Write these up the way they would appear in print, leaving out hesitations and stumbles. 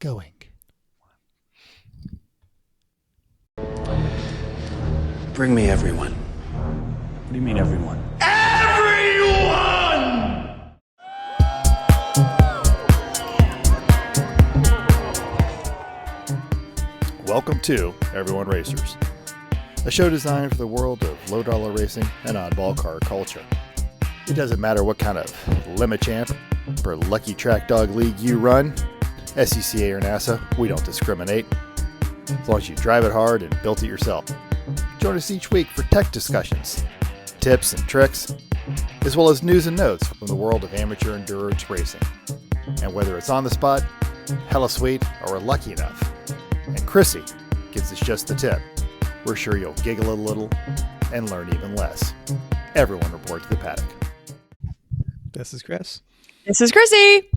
going. Bring me everyone. What do you mean, everyone? Welcome to Everyone Racers, a show designed for the world of low-dollar racing and oddball car culture. It doesn't matter what kind of limit champ or lucky track dog league you run, SCCA or NASA, we don't discriminate. As long as you drive it hard and built it yourself. Join us each week for tech discussions, tips and tricks, as well as news and notes from the world of amateur endurance racing. And whether it's on the spot, hella sweet, or we're lucky enough, and Chrissy gives us just the tip, we're sure you'll giggle a little and learn even less. Everyone report to the paddock. This is Chris. This is Chrissy.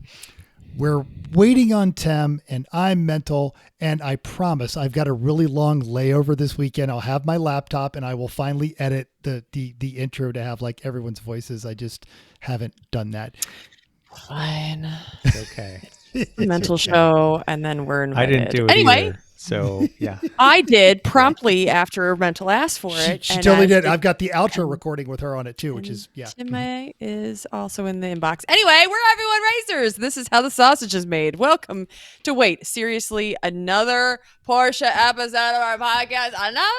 We're waiting on Tim, and I'm mental, and I promise I've got a really long layover this weekend. I'll have my laptop, and I will finally edit the intro to have like everyone's voices. I just haven't done that. Fine. Okay. Mental show, and then we're invited. I didn't do it anyway. either, so yeah. I did promptly after Mental asked for it. She totally did. I've got the outro recording with her on it too, which is, yeah. Tim is also in the inbox. Anyway, we're Everyone Racers. This is how the sausage is made. Welcome to Wait, seriously, another Porsche episode of our podcast. Another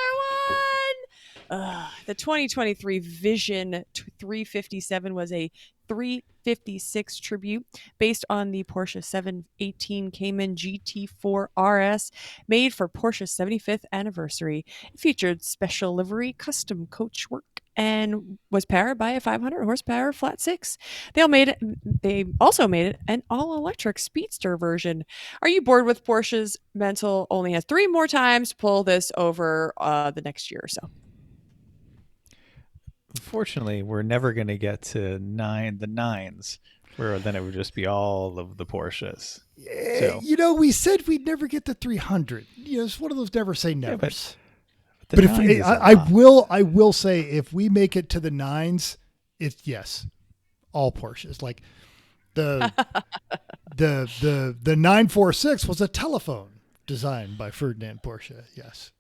one. The 2023 Vision 357 was a 356 tribute based on the Porsche 718 Cayman GT4 RS made for Porsche's 75th anniversary. It featured special livery, custom coach work, and was powered by a 500 horsepower flat six. They also made it an all-electric speedster version. Are you bored with Porsche's? Mental only has 3 more times to pull this over the next year or so. Unfortunately, we're never going to get to the nines, where then it would just be all of the Porsches. So, We said we'd never get to 300. It's one of those never say nevers. but But if I will say, if we make it to the nines, it's yes, all Porsches. Like the 946 was a telephone designed by Ferdinand Porsche. Yes.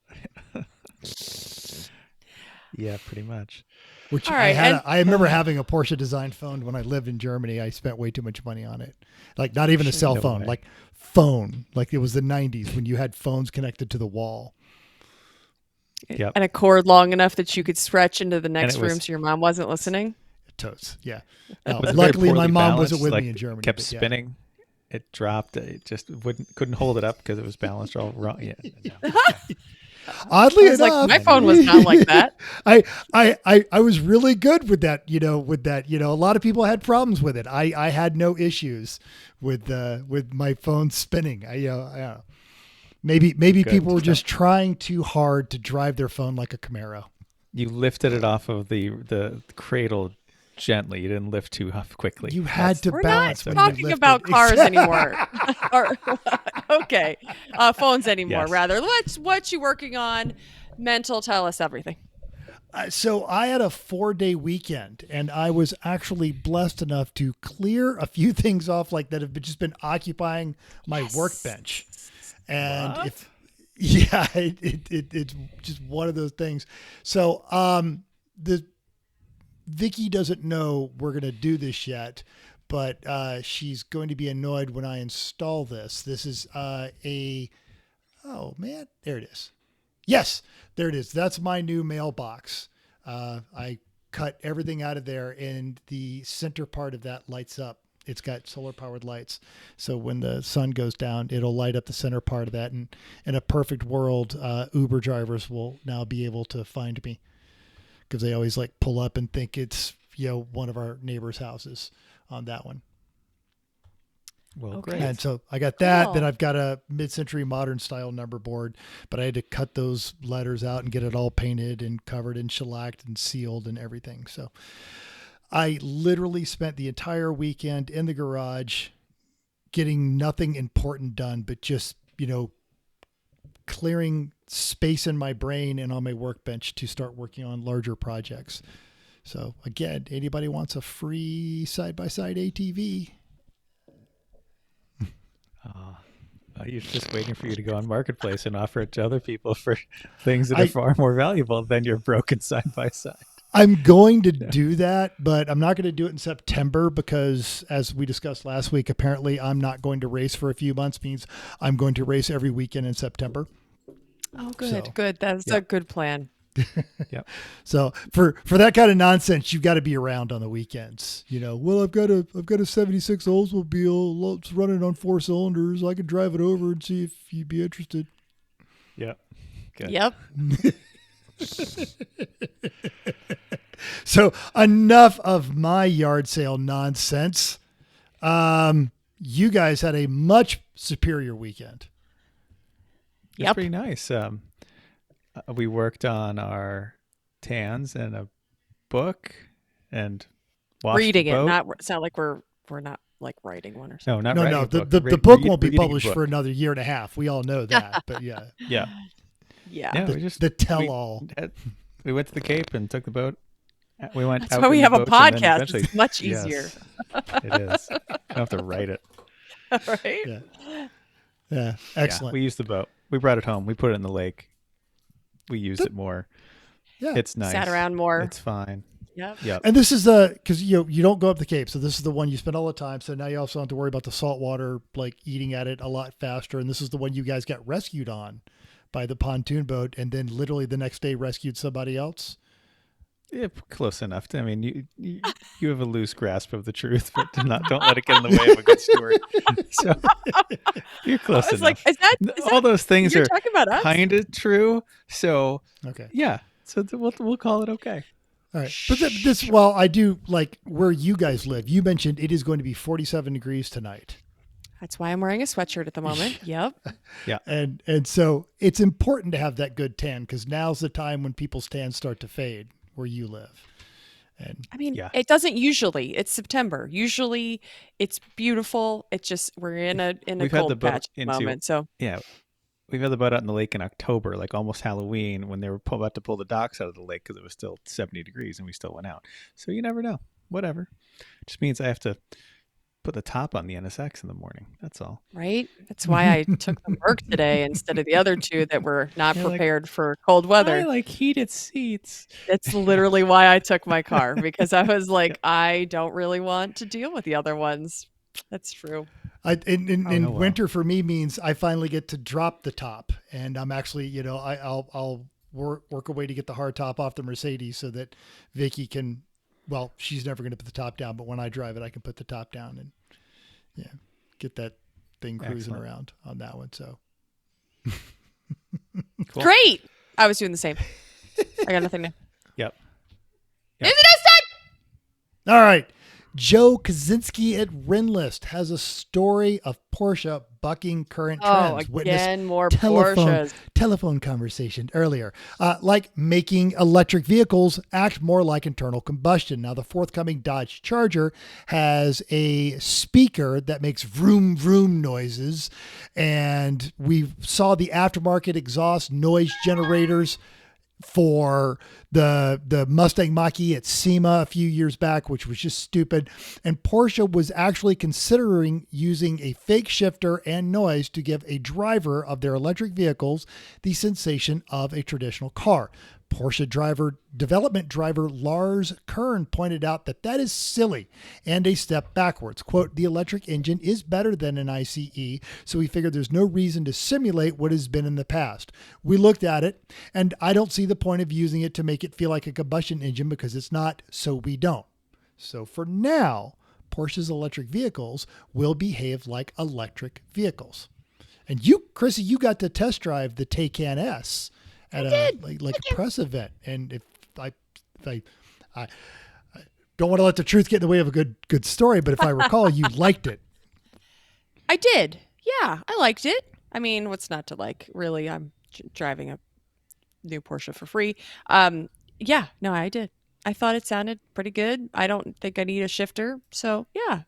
Yeah, pretty much. Which all right, I remember having a Porsche designed phone when I lived in Germany. I spent way too much money on it. Like not even a cell phone, way. like phone. Like it was the 90s when you had phones connected to the wall. Yep. And a cord long enough that you could stretch into the next room was- so your mom wasn't listening. Totes, yeah. It was very Luckily, my poorly mom wasn't balanced, with like, me in Germany. Kept but yeah. spinning. It dropped. It just couldn't hold it up because it was balanced all wrong. Yeah. No. Oddly I was enough, like, my phone was not like that. I was really good with that. A lot of people had problems with it. I had no issues with my phone spinning. I don't know. Maybe Good. people were just trying too hard to drive their phone like a Camaro. You lifted it off of the cradle gently. You didn't lift too quickly. You had to We're balance. not when you talking lifted. about cars anymore. Okay. Phones anymore, Yes. rather. What you working on? Mental, tell us everything. So I had a 4-day weekend, and I was actually blessed enough to clear a few things off like that have just been occupying my workbench. And it's just one of those things. So Vicky doesn't know we're going to do this yet, but she's going to be annoyed when I install this. This is there it is. Yes, there it is. That's my new mailbox. I cut everything out of there, and the center part of that lights up. It's got solar powered lights. So when the sun goes down, it'll light up the center part of that. And in a perfect world, Uber drivers will now be able to find me, because they always like pull up and think it's, one of our neighbors' houses on that one. Well, Okay. great. And so I got that. Cool. Then I've got a mid-century modern style number board, but I had to cut those letters out and get it all painted and covered and shellacked and sealed and everything. So I literally spent the entire weekend in the garage getting nothing important done, but just, clearing space in my brain and on my workbench to start working on larger projects. So again, anybody wants a free side-by-side ATV? You're just waiting for you to go on Marketplace and offer it to other people for things that are far more valuable than your broken side by side. I'm going to do that, but I'm not going to do it in September because, as we discussed last week, apparently I'm not going to race for a few months. Means I'm going to race every weekend in September. Oh, good. That's a good plan. Yep. So for that kind of nonsense, you've got to be around on the weekends. Well, I've got a 76 Oldsmobile. It's running on 4 cylinders. I could drive it over and see if you'd be interested. Yep. Good. Yep. So enough of my yard sale nonsense. You guys had a much superior weekend. It's pretty nice. We worked on our tans and a book and washed Reading the it, boat. not sound like we're not like writing one or something. No, not No, writing no. a book. The book won't be Reading a published book. for another year and a half. We all know that. But yeah, Yeah. Yeah. the tell-all. We went to the Cape and took the boat. We went. That's out why we in have the a boats and then podcast. eventually- It's much easier. Yes, it is. You don't have to write it. Right? Yeah, excellent. Yeah, we used the boat. We brought it home. We put it in the lake. We used it more. Yeah. It's nice. Sat around more. It's fine. Yep. Yep. And this is because you don't go up the Cape, so this is the one you spend all the time. So now you also don't have to worry about the salt water, like eating at it a lot faster. And this is the one you guys got rescued on by the pontoon boat, and then literally the next day rescued somebody else. Yeah, close enough. I mean, you have a loose grasp of the truth, but don't let it get in the way of a good story. So you're close I was enough. like, is that all those things you're are talking about us? kind of true. So Okay. yeah, so we'll call it okay. All right. But well, I do like where you guys live. You mentioned it is going to be 47 degrees tonight. That's why I'm wearing a sweatshirt at the moment. Yep. Yeah. And so it's important to have that good tan because now's the time when people's tans start to fade where you live. And I mean, Yeah. it doesn't usually. It's September. Usually, it's beautiful. It's just we're in a We've had the cold boat patch at the into- moment. So Yeah. We've had the boat out in the lake in October, like almost Halloween, when they were about to pull the docks out of the lake because it was still 70 degrees and we still went out. So you never know. Whatever. Just means I have to put the top on the NSX in the morning. That's all. right. That's why I took the Merc today instead of the other two that were not You're like, prepared for cold weather. I like heated seats. That's literally why I took my car because I was like, I don't really want to deal with the other ones. That's true. in Oh, well. winter for me means I finally get to drop the top, and I'm actually, I'll work a way to get the hard top off the Mercedes so that Vicky can, well, she's never going to put the top down, but when I drive it, I can put the top down and get that thing cruising Excellent. around on that one. So Cool. Great. I was doing the same. I got nothing new. Yep. Is it this time? all right. Joe Kucinski at Rennlist has a story of Porsche bucking current Oh, trends. Witness again, more telephone Porsches. conversation earlier, like making electric vehicles act more like internal combustion. Now, the forthcoming Dodge Charger has a speaker that makes vroom vroom noises, and we saw the aftermarket exhaust noise generators for the Mustang Mach-E at SEMA a few years back, which was just stupid. And Porsche was actually considering using a fake shifter and noise to give a driver of their electric vehicles the sensation of a traditional car. Porsche development driver Lars Kern pointed out that is silly and a step backwards. Quote, the electric engine is better than an ICE, so we figured there's no reason to simulate what has been in the past. We looked at it, and I don't see the point of using it to make it feel like a combustion engine because it's not, so we don't. So for now, Porsche's electric vehicles will behave like electric vehicals. And you, Chrissy, you got to test drive the Taycan S at a press event, and if I don't want to let the truth get in the way of a good story, but if I recall, you liked it. I did. Yeah, I liked it. I mean, what's not to like? Really, I'm driving a new Porsche for free. Yeah, no, I did. I thought it sounded pretty good. I don't think I need a shifter, so yeah.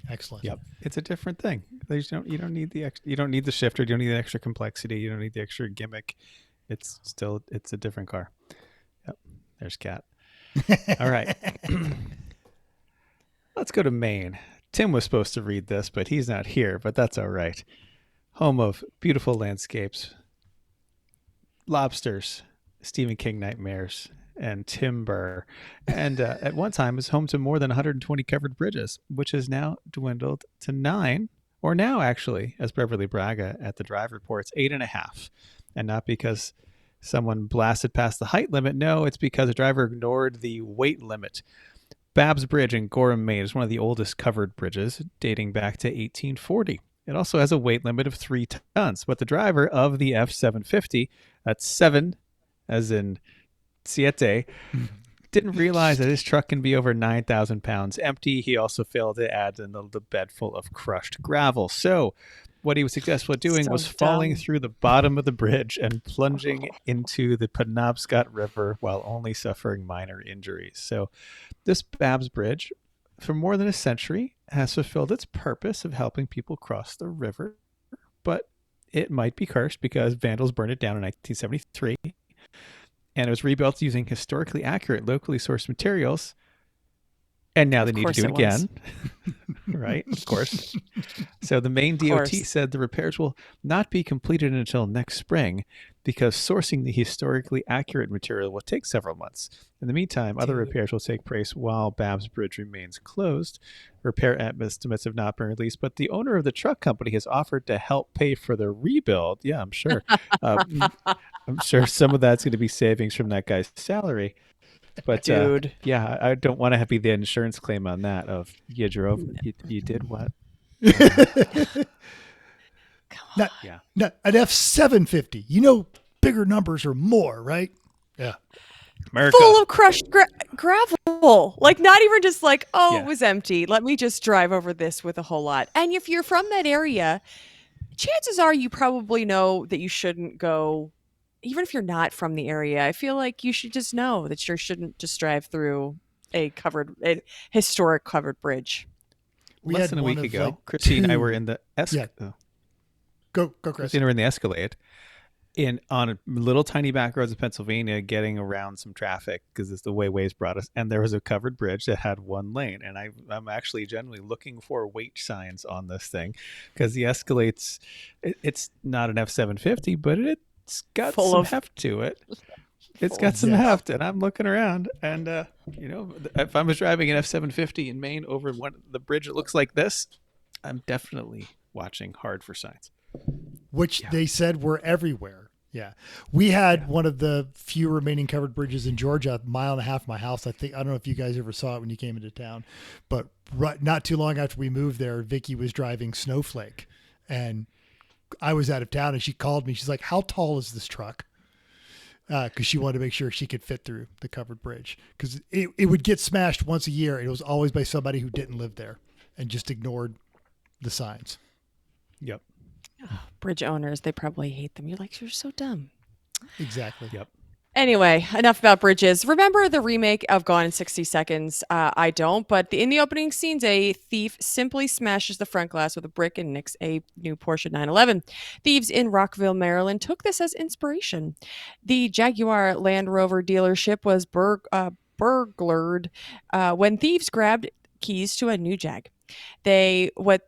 Excellent. Yep. It's a different thing. You don't need you don't need the shifter. You don't need the extra complexity. You don't need the extra gimmick. It's a different car. Yep. There's Kat. All right. Let's go to Maine. Tim was supposed to read this, but he's not here, but that's all right. Home of beautiful landscapes, lobsters, Stephen King nightmares, and timber. And at one time was home to more than 120 covered bridges, which has now dwindled to 9, or now actually, as Beverly Braga at the Drive reports, 8.5. And not because someone blasted past the height limit. No, it's because a driver ignored the weight limit. Babbs Bridge in Gorham, Maine is one of the oldest covered bridges, dating back to 1840. It also has a weight limit of 3 tons, but the driver of the F750, that's 7, as in siete, didn't realize that his truck can be over 9,000 pounds empty. He also failed to add in the bed full of crushed gravel. So what he was successful at doing was falling through the bottom of the bridge and plunging into the Penobscot River while only suffering minor injuries. So this Babbs Bridge, for more than a century, has fulfilled its purpose of helping people cross the river, but it might be cursed because vandals burned it down in 1973, and it was rebuilt using historically accurate, locally sourced materials, and now they need to do it again. Right, of course. So the Maine DOT said the repairs will not be completed until next spring because sourcing the historically accurate material will take several months. In the meantime, other repairs will take place while Babbs Bridge remains closed. Repair estimates have not been released, but the owner of the truck company has offered to help pay for the rebuild. Yeah, I'm sure. I'm sure some of that's going to be savings from that guy's salary. But dude, yeah, I don't want to be the insurance claim on that of you drove, you did what? Come on. An F750. You know, bigger numbers are more, right? Yeah. America. Full of crushed gravel. Like, not even just like, it was empty. Let me just drive over this with a whole lot. And if you're from that area, chances are you probably know that you shouldn't go. Even if you're not from the area, I feel like you should just know that you shouldn't just drive through a historic covered bridge. Less than a week ago, Chrissy and I were in the Go, Chris. Chrissy and I were in the Escalade on a little tiny back roads of Pennsylvania, getting around some traffic because it's the way Waze brought us. And there was a covered bridge that had 1 lane. And I'm actually generally looking for weight signs on this thing because the Escalade's it's not an F750, but it's got some heft to it. It's got some heft, and I'm looking around, and if I was driving an F750 in Maine over the bridge, it looks like this. I'm definitely watching hard for signs. Which they said were everywhere. Yeah, we had one of the few remaining covered bridges in Georgia, a mile and a half from my house. I don't know if you guys ever saw it when you came into town, but not too long after we moved there, Vicky was driving Snowflake, and I was out of town, and she called me. She's like, "How tall is this truck?" Because she wanted to make sure she could fit through the covered bridge. Because it would get smashed once a year. It was always by somebody who didn't live there and just ignored the signs. Yep. Oh, bridge owners, they probably hate them. You're like, you're so dumb. Exactly. Yep. Anyway, enough about bridges. Remember the remake of Gone in 60 Seconds? I don't, but in the opening scenes, a thief simply smashes the front glass with a brick and nicks a new Porsche 911. Thieves in Rockville, Maryland took this as inspiration. The Jaguar Land Rover dealership was burglared when thieves grabbed keys to a new Jag. What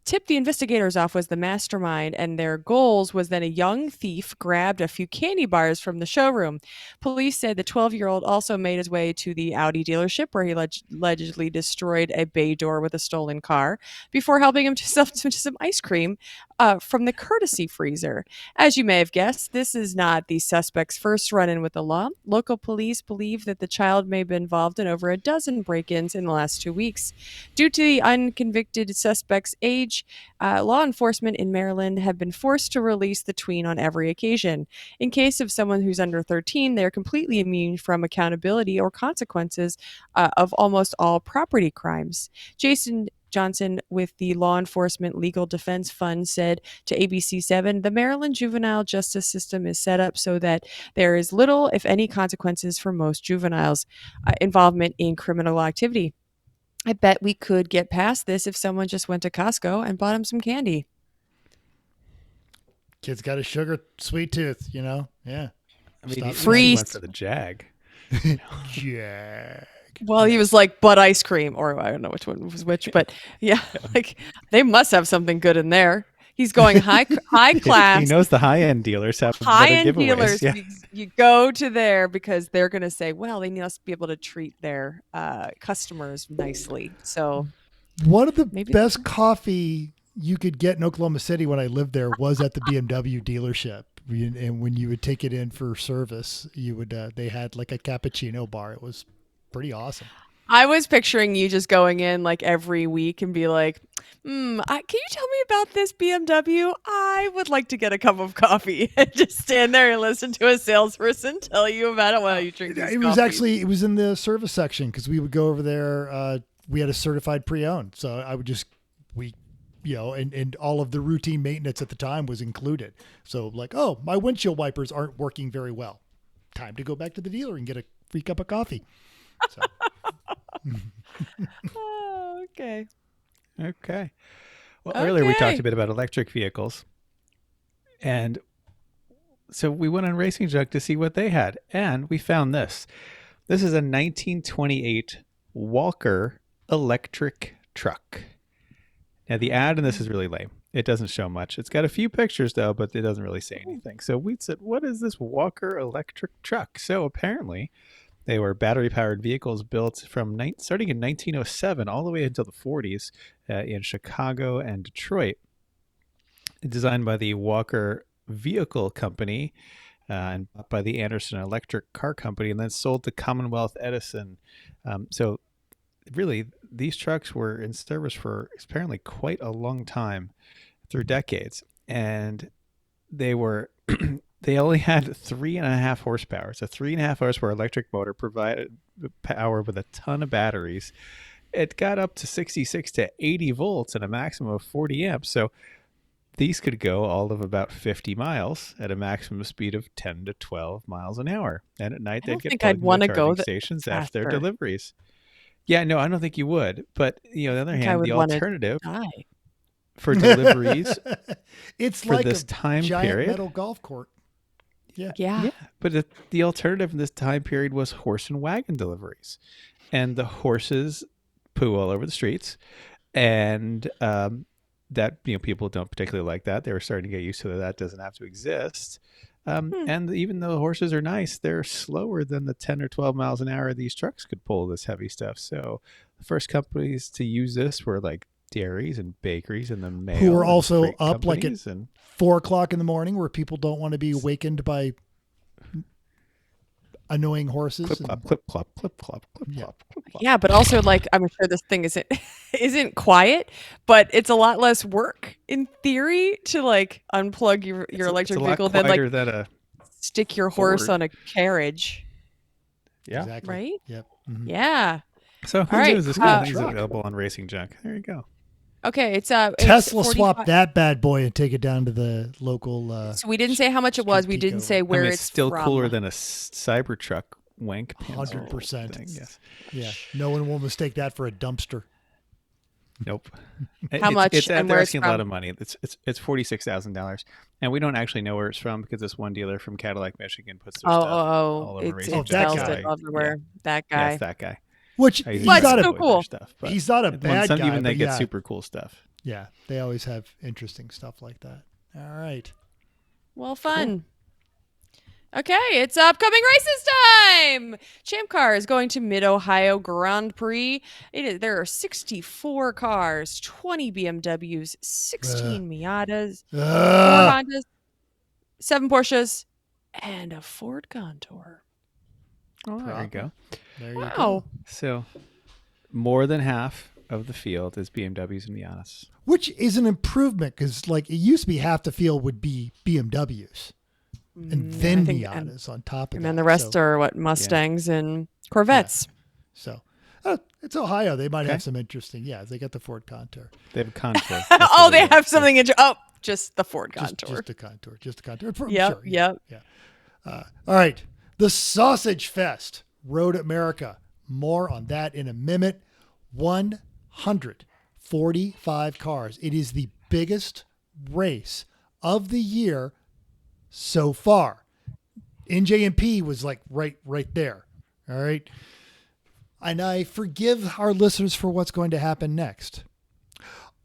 tipped the investigators off was the mastermind, and their goals was that a young thief grabbed a few candy bars from the showroom. Police said the 12-year-old also made his way to the Audi dealership where he allegedly destroyed a bay door with a stolen car before helping himself to some ice cream from the courtesy freezer. As you may have guessed, this is not the suspect's first run-in with the law. Local police believe that the child may have been involved in over a dozen break-ins in the last 2 weeks. Due to the unconvicted suspect's age, law enforcement in Maryland have been forced to release the tween on every occasion. In case of someone who's under 13, they're completely immune from accountability or consequences of almost all property crimes. Jason Johnson with the Law Enforcement Legal Defense Fund said to ABC7, the Maryland juvenile justice system is set up so that there is little, if any, consequences for most juveniles' involvement in criminal activity. I bet we could get past this if someone just went to Costco and bought him some candy. Kid's got a sugar sweet tooth, Yeah. I mean, Free went for the Jag. Jag. Well, he was like, but ice cream, or I don't know which one was which, but yeah, like they must have something good in there. He's going high class. He knows the high end dealers have High better end giveaways. dealers, Yeah. you go to there because they're going to say, well, they must be able to treat their customers nicely. So One of the Maybe- best coffee you could get in Oklahoma City when I lived there was at the BMW dealership. And when you would take it in for service, you would they had like a cappuccino bar. It was pretty awesome. I was picturing you just going in like every week and be like, can you tell me about this BMW? I would like to get a cup of coffee and just stand there and listen to a salesperson tell you about it while you drink these It was coffees. actually it was in the service section because we would go over there. We had a certified pre-owned, so I would just and all of the routine maintenance at the time was included. So like, oh, my windshield wipers aren't working very well. Time to go back to the dealer and get a free cup of coffee. So. Oh, okay. Okay. Well, earlier we talked Okay. a bit about electric vehicles. And so we went on Racing Junk to see what they had. And we found this. This is a 1928 Walker electric truck. Now, the ad in this is really lame. It doesn't show much. It's got a few pictures, though, but it doesn't really say anything. So we said, what is this Walker electric truck? So apparently, they were battery-powered vehicles built from starting in 1907 all the way until the 40s in Chicago and Detroit. Designed by the Walker Vehicle Company and by the Anderson Electric Car Company, and then sold to Commonwealth Edison. So really, these trucks were in service for apparently quite a long time, through decades. And they were... They only had 3.5 horsepower. It's a 3.5 horsepower electric motor provided power with a ton of batteries. It got up to 66 to 80 volts and a maximum of 40 amps. So these could go all of about 50 miles at a maximum speed of 10 to 12 miles an hour. And at night, I don't they'd get think I'd plugged wanna into go charging that stations after their faster. deliveries. Yeah, no, I don't think you would. But on the other think I hand, would the wanna alternative Die. for deliveries It's for like this a time giant period. metal golf court. Yeah. Yeah, but the alternative in this time period was horse and wagon deliveries, and the horses poo all over the streets, and that people don't particularly like that. They were starting to get used to that doesn't have to exist. And even though horses are nice, they're slower than the 10 or 12 miles an hour these trucks could pull this heavy stuff. So the first companies to use this were like dairies and bakeries and the mail, Who were and also freight up like at companies and 4:00 in the morning, where people don't want to be awakened by annoying horses. clip and- clop, clip clop, clip clop, clip Yeah. clop, clip clop. Yeah, but also like I'm sure this thing isn't quiet, but it's a lot less work in theory to like unplug your It's electric a lot vehicle than like quieter than a stick your horse Ford. on a carriage, yeah. Exactly. right? Yep. Mhm. Yeah. So who right, knows? This uh, kind of thing's truck. available on Racing Junk. There you go. Okay, it's Tesla 45 swapped that bad boy and take it down to the local. So we didn't say how much it was. We Street didn't Pico. say where I mean, it's still from. cooler than a Cybertruck wank. pencil 100%. thing, Yes. Yeah, no one will mistake that for a dumpster. Nope. How much It's, and they're where it's asking a lot from? of money. It's $46,000, and we don't actually know where it's from because this one dealer from Cadillac, Michigan, puts their stuff all over It Racing Oh, Junk. that sells guy. it everywhere. That Yeah, guy. it's that guy. Which I he's usually But not so a avoid cool. their stuff, but he's not a bad guy. even they but get yeah, super cool stuff. Yeah, they always have interesting stuff like that. All right. Well, fun. Okay, it's upcoming races time. Champ Car is going to Mid Ohio Grand Prix. There are 64 cars, 20 BMWs, 16 Miatas, 4 Hondas, 7 Porsches, and a Ford Contour. Oh, there you go. There you Wow. go. So more than half of the field is BMWs and Miatas. Which is an improvement because, like, it used to be half the field would be BMWs and then I think- Miatas on top of And that. then the rest So- are what Mustangs and Corvettes. So it's Ohio. They might Okay. have some interesting. Yeah, they got the Ford Contour. They have a Contour. Oh, they have something. Just the Ford Just, Contour. just a Contour. Just a Contour. For Yep, sure, yeah, yep. Yeah. All right. The Sausage Fest, Road America. More on that in a minute. 145 cars. It is the biggest race of the year so far. NJMP was like right there. All right. And I forgive our listeners for what's going to happen next.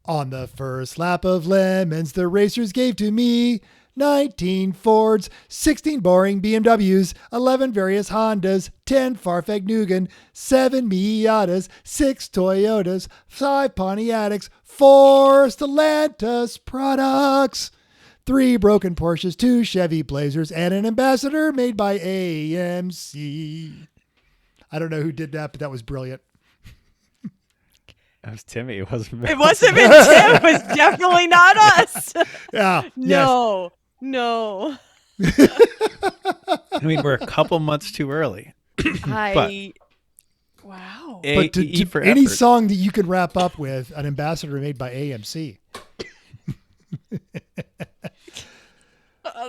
On the first lap of lemons, the racers gave to me 19 Fords, 16 boring BMWs, 11 various Hondas, 10 Farfetch Nugan, 7 Miatas, 6 Toyotas, 5 Pontiacs, 4 Stellantis products, 3 broken Porsches, 2 Chevy Blazers, and an ambassador made by AMC. I don't know who did that, but that was brilliant. That was Timmy. It wasn't. It wasn't Tim. It was definitely not us. Yeah. No. No. I mean, we're a couple months too early. Wow. But For any effort. song that you could wrap up with, an ambassador made by AMC.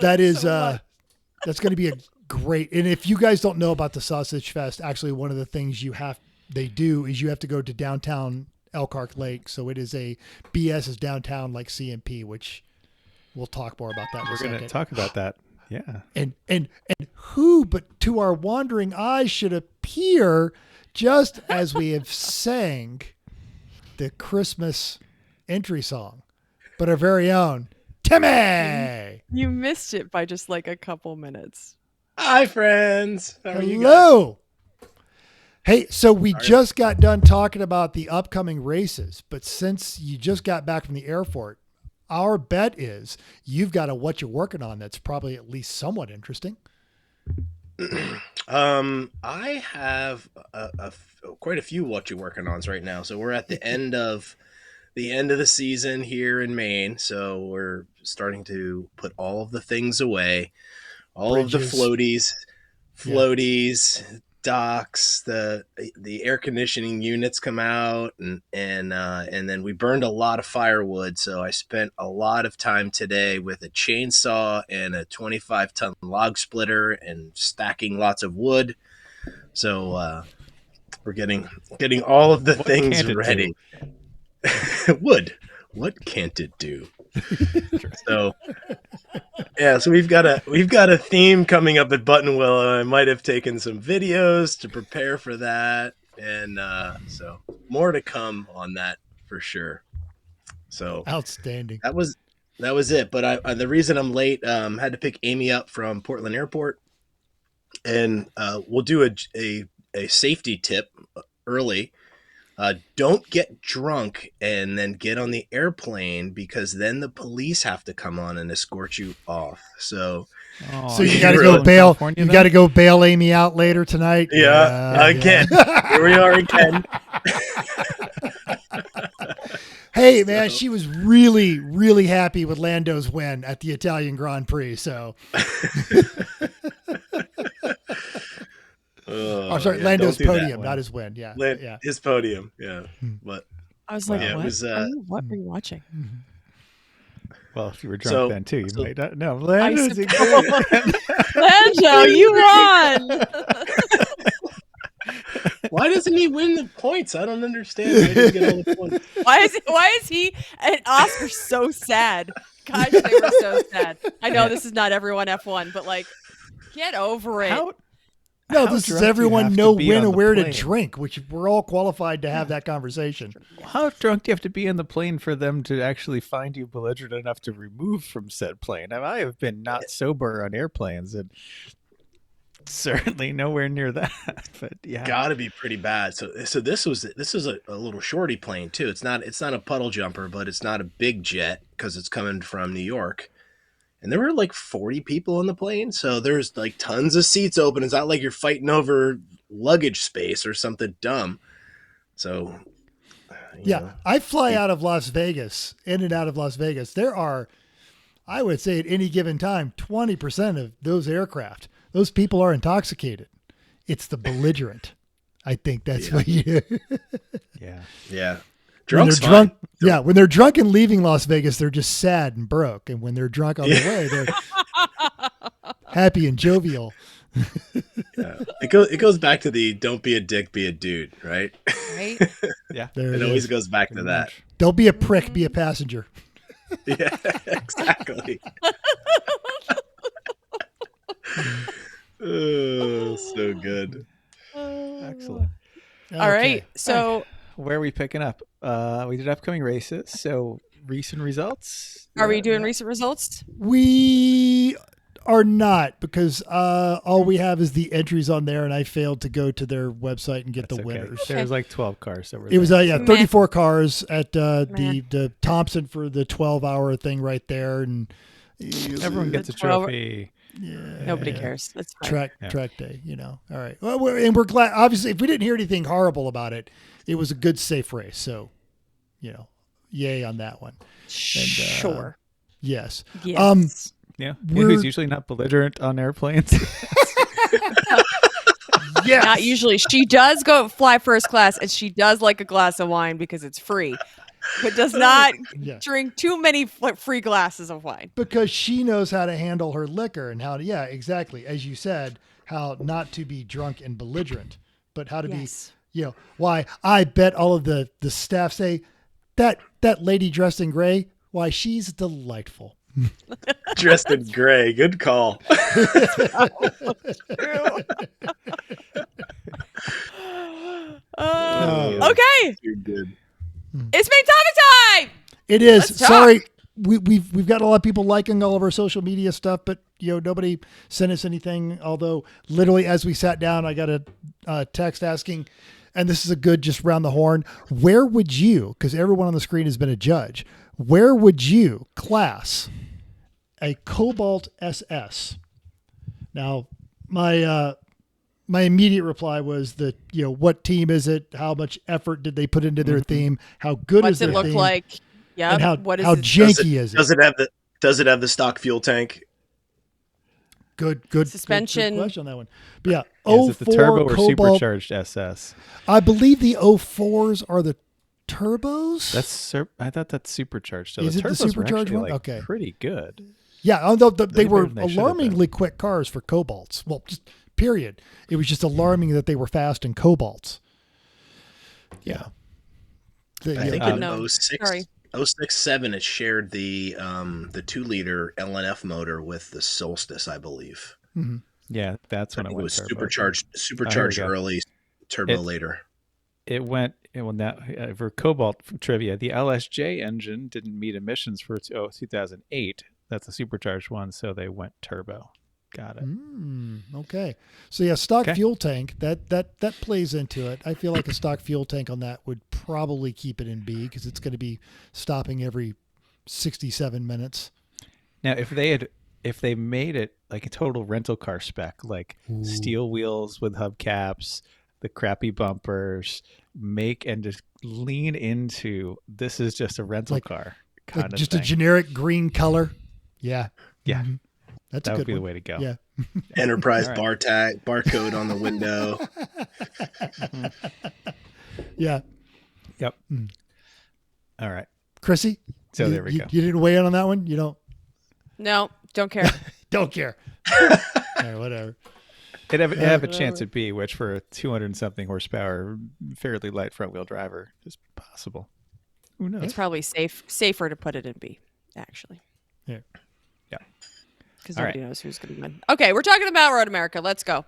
That is, that's going to be a great. And if you guys don't know about the Sausage Fest, actually, one of the things they do is you have to go to downtown Elkhart Lake. So it is BS is downtown like CMP, which we'll talk more about that in a We're second. going to talk about that. Yeah. And who but to our wandering eyes should appear just as we have sang the Christmas entry song, but our very own Timmy. You missed it by just like a couple minutes. Hi, friends. How are you guys? Hello. Hey, so we just got done talking about the upcoming races, but since you just got back from the airport, our bet is you've got what you're working on that's probably at least somewhat interesting. I have quite a few what you're working on right now. So we're at the end of the season here in Maine. So we're starting to put all of the things away, all Bridges. of the floaties, docks, the air conditioning units come out, and then we burned a lot of firewood. So I spent a lot of time today with a chainsaw and a 25-ton log splitter and stacking lots of wood. So we're getting all of the things ready. Wood, what can't it do? So yeah, so we've got a theme coming up at Buttonwillow. I might have taken some videos to prepare for that, and so more to come on that for sure. So Outstanding. that was it. But the reason I'm late, had to pick Amy up from Portland Airport, and we'll do a safety tip early. Don't get drunk and then get on the airplane, because then the police have to come on and escort you off. So you got to go bail. You got to go bail Amy out later tonight. Again. Here we are again. Hey man, she was really, really happy with Lando's win at the Italian Grand Prix. So, I'm sorry, Lando's podium, not his win. Yeah, his podium. Yeah, but I was like, yeah, what? it was, What are you watching? Well, if you were drunk then too, you might not know. I Lando's suppose. Lando, you won. Why doesn't he win the points? I don't understand. Why does he get all the points? Why is he and Oscar so sad? Gosh, they were so sad. I know this is not everyone F1, but like, get over it. No, How this is drunk do you everyone have to know be when on and the where to plane? drink, which we're all qualified to have that conversation. How drunk do you have to be on the plane for them to actually find you belligerent enough to remove from said plane? I have been not sober on airplanes, and certainly nowhere near that. But yeah, Gotta be pretty bad. So this was a little shorty plane too. It's not a puddle jumper, but it's not a big jet because it's coming from New York. And there were like 40 people on the plane, so there's like tons of seats open. It's not like you're fighting over luggage space or something dumb. So you know. I fly out of Las Vegas, in and out of Las Vegas. There are, I would say at any given time, 20% of those aircraft, those people are intoxicated. It's the belligerent. I think that's what you. yeah. Drunk's when they're drunk, fine. when they're drunk and leaving Las Vegas, they're just sad and broke. And when they're drunk on the way, they're happy and jovial. Yeah. It goes back to the don't be a dick, be a dude, right? Right? Yeah. There It always goes back to that. Don't be a prick, be a passenger. Yeah, exactly. Oh, so good. Excellent. All right. So Where are we picking up? We did upcoming races. So recent results. are we doing recent results? We are not, because all we have is the entries on there, and I failed to go to their website and get That's the okay. winners. There was like 12 cars that were It was there. 34 cars at the Thompson for the 12-hour thing right there, and Everyone gets a 12 trophy. Nobody cares. That's fine. track day, All right. Well, we're glad. Obviously, if we didn't hear anything horrible about it, it was a good, safe race. So, yay on that one. And, Sure. Yes. Yes. Yeah. Who's usually not belligerent on airplanes? Yes. Not usually. She does go fly first class, and she does like a glass of wine because it's free, but does not drink too many free glasses of wine. Because she knows how to handle her liquor and how to, exactly. As you said, how not to be drunk and belligerent, but how to be, why I bet all of the staff say that lady dressed in gray, why she's delightful. Dressed in gray. Good call. Okay. You're good. It's been topic time. It is. Let's talk. Sorry. We've got a lot of people liking all of our social media stuff, but nobody sent us anything. Although literally as we sat down, I got a text asking, and this is a good just round the horn. Where would you, because everyone on the screen has been a judge, where would you class a Cobalt SS? Now, my immediate reply was that, what team is it? How much effort did they put into their theme? How good is What's their it look theme? like? Yeah. And how it? janky is it? Does it have the stock fuel tank? Good suspension. Good question on that one. But yeah, Is it the turbo or Cobalt, supercharged SS? I believe the 04s are the turbos. I thought that's supercharged. So Is it the turbos were supercharged actually, one? like, Okay. pretty good. Yeah, although they were better than they should have alarmingly quick cars for Cobalts. Well, just period. It was just alarming that they were fast in Cobalts. Yeah. I think in No. 06, 06-07, it shared the 2-liter LNF motor with the Solstice, I believe. Mm-hmm. Yeah, that's when I it think went it was turbo. supercharged go. early, turbo later. For Cobalt trivia, the LSJ engine didn't meet emissions for 2008. That's a supercharged one, so they went turbo. Got it. Okay. So yeah, stock Okay. fuel tank, that plays into it. I feel like a stock fuel tank on that would probably keep it in B, because it's going to be stopping every 67 minutes. Now, if they made it like a total rental car spec, like steel wheels with hubcaps, the crappy bumpers, and just lean into this is just a rental car kind Like of just thing. a generic green color. Yeah. Yeah. Mhm. That's That a would good be the one. way to go. Yeah. Enterprise All right. barcode on the window. Yeah. Yep. All right. Chrissy? So there we go. You didn't weigh in on that one? You don't Don't care. don't care. All right, whatever. It'd have a chance at B, which for a 200 and something horsepower, fairly light front wheel driver is possible. Who knows? It's probably safer to put it in B, actually. Yeah. Yeah. Because All nobody knows who's going to win. Okay, we're talking about Road America. Let's go.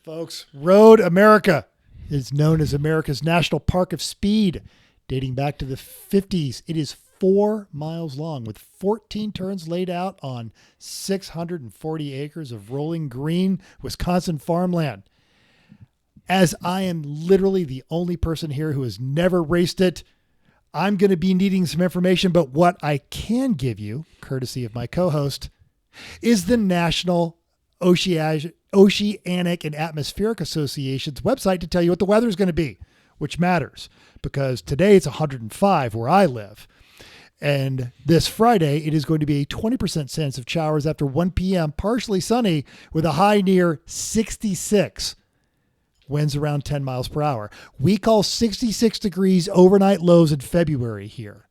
Folks, Road America is known as America's National Park of Speed. Dating back to the 50s, it is 4 miles long with 14 turns laid out on 640 acres of rolling green Wisconsin farmland. As I am literally the only person here who has never raced it, I'm going to be needing some information, but what I can give you, courtesy of my co-host, is the National Oceanic and Atmospheric Association's website to tell you what the weather is going to be, which matters because today it's 105 where I live. And this Friday, it is going to be a 20% chance of showers after 1 p.m., partially sunny with a high near 66. Winds around 10 miles per hour. We call 66 degrees overnight lows in February here.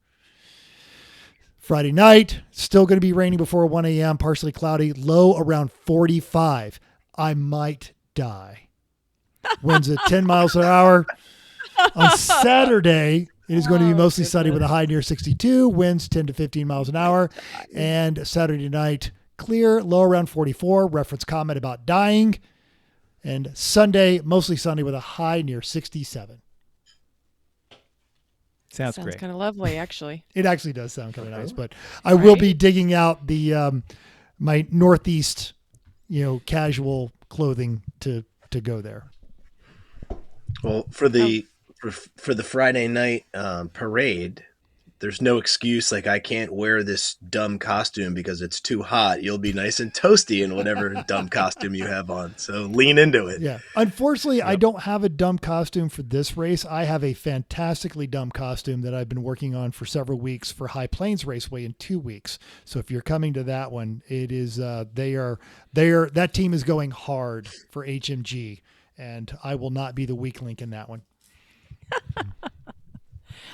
Friday night, still going to be raining before 1 a.m., partially cloudy, low around 45. I might die. Winds at 10 miles per hour. On Saturday, it is going to be mostly sunny with a high near 62, winds 10 to 15 miles an hour. And Saturday night, clear, low around 44. Reference comment about dying. And Sunday, mostly sunny with a high near 67. Sounds Sounds great. kind of lovely, actually. It actually does sound kind of nice, but I will be Right? digging out the my Northeast, casual clothing to go there. Well, for the Friday night parade, there's no excuse like I can't wear this dumb costume because it's too hot. You'll be nice and toasty in whatever dumb costume you have on. So lean into it. Yeah. Unfortunately, I don't have a dumb costume for this race. I have a fantastically dumb costume that I've been working on for several weeks for High Plains Raceway in 2 weeks. So if you're coming to that one, it is that team is going hard for HMG, and I will not be the weak link in that one.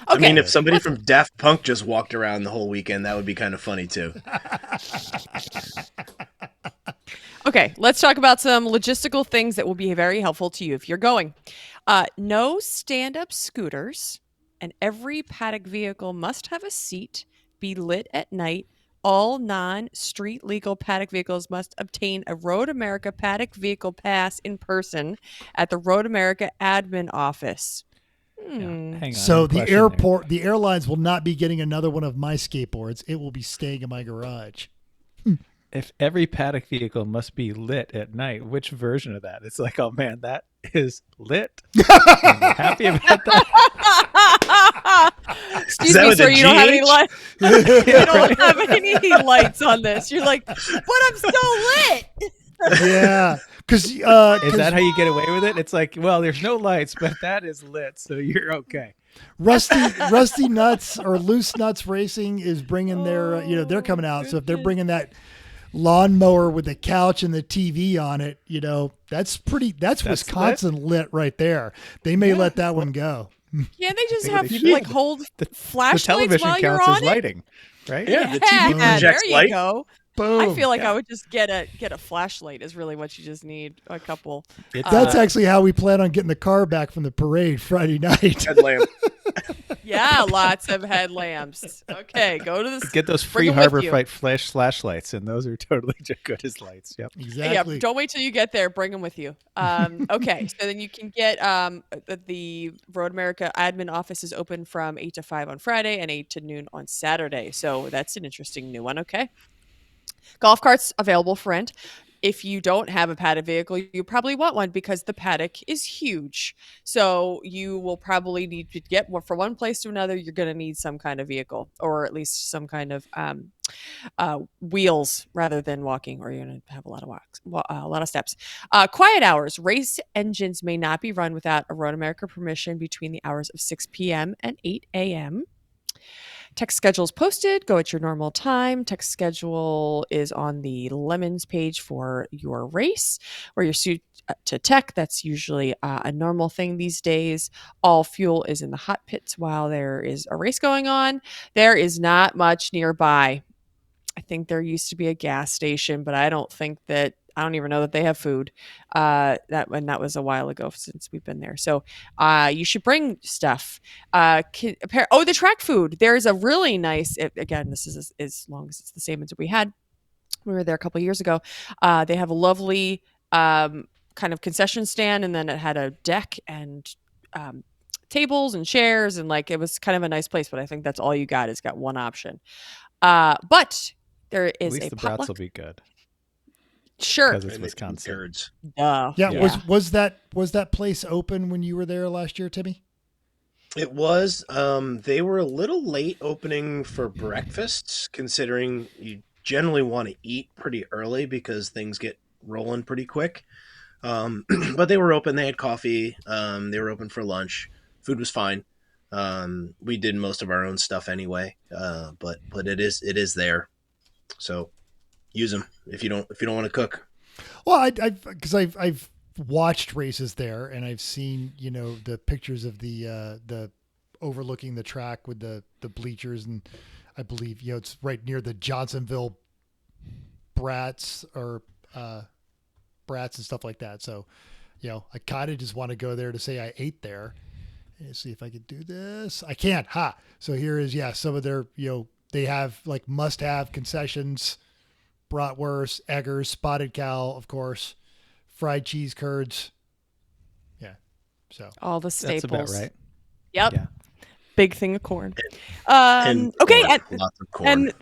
I mean, Okay. if somebody from Daft Punk just walked around the whole weekend, that would be kind of funny too. Okay, let's talk about some logistical things that will be very helpful to you if you're going. No stand-up scooters, and every paddock vehicle must have a seat, be lit at night. All non-street legal paddock vehicles must obtain a Road America paddock vehicle pass in person at the Road America admin office. Hang on. So the question there. the airlines will not be getting another one of my skateboards. It will be staying in my garage. If every paddock vehicle must be lit at night, which version of that? It's like, oh man, that is lit. I'm happy about that. Excuse that me, with sir. a You don't have any GH? lights. You don't have any lights on this. You're like, but I'm still lit. Yeah. Because Is that how you get away with it? It's like, well, there's no lights, but that is lit, so you're okay. Rusty Nuts or Loose Nuts Racing is bringing their, they're coming out. So if they're bringing that lawnmower with the couch and the TV on it, that's Wisconsin lit right there. They may let that one go. Can't they just Think have they should. like hold The flashlights television while you're counts on as it? lighting, right? Yeah, the TV Yeah, projects there you light. go. Boom. I feel like I would just get a flashlight is really what you just need. A couple. It's, That's actually how we plan on getting the car back from the parade Friday night. Headlamp. Yeah, lots of headlamps. Okay, go to the get those bring free 'em with Harbor you. Freight flashlights, and those are totally good as lights. Yep. Exactly. Yeah, don't wait till you get there. Bring them with you. Okay, so then you can get the Road America admin office is open from 8 to 5 on Friday and 8 to noon on Saturday. So that's an interesting new one. Okay. Golf carts available for rent. If you don't have a paddock vehicle, you probably want one because the paddock is huge. So you will probably need to get one from one place to another. You're going to need some kind of vehicle or at least some kind of wheels rather than walking, or you're going to have a lot of a lot of steps. Quiet hours. Race engines may not be run without a Road America permission between the hours of 6 p.m. and 8 a.m. Text schedule is posted. Go at your normal time. Text schedule is on the Lemons page for your race or your suit to tech. That's usually a normal thing these days. All fuel is in the hot pits while there is a race going on. There is not much nearby. I think there used to be a gas station, but I don't even know that they have food. That was a while ago since we've been there. So you should bring stuff. The track food. There's a really nice. Again, this is as long as it's the same as we had. We were there a couple of years ago. They have a lovely kind of concession stand, and then it had a deck and tables and chairs, and like it was kind of a nice place. But I think that's all you got is got one option. But there At is least a the brats potluck. will be good Sure. because it's And the Wisconsin. curds. Duh. Yeah. Was that place open when you were there last year, Timmy? It was. They were a little late opening for breakfasts, considering you generally want to eat pretty early because things get rolling pretty quick. But they were open. They had coffee. They were open for lunch. Food was fine. We did most of our own stuff anyway. But it is there. So use them if you don't want to cook. Well, I've watched races there, and I've seen the pictures of the overlooking the track with the bleachers, and I believe it's right near the Johnsonville brats or brats and stuff like that. So I kind of just want to go there to say I ate there. And see if I could do this. I can't. So here is some of their they have like must have concessions. Bratwurst, Eggers, spotted cow, of course, fried cheese curds, So All the staples. That's about right. Yep. Yeah. Big thing of corn. And Okay. corn, And, lots of corn. and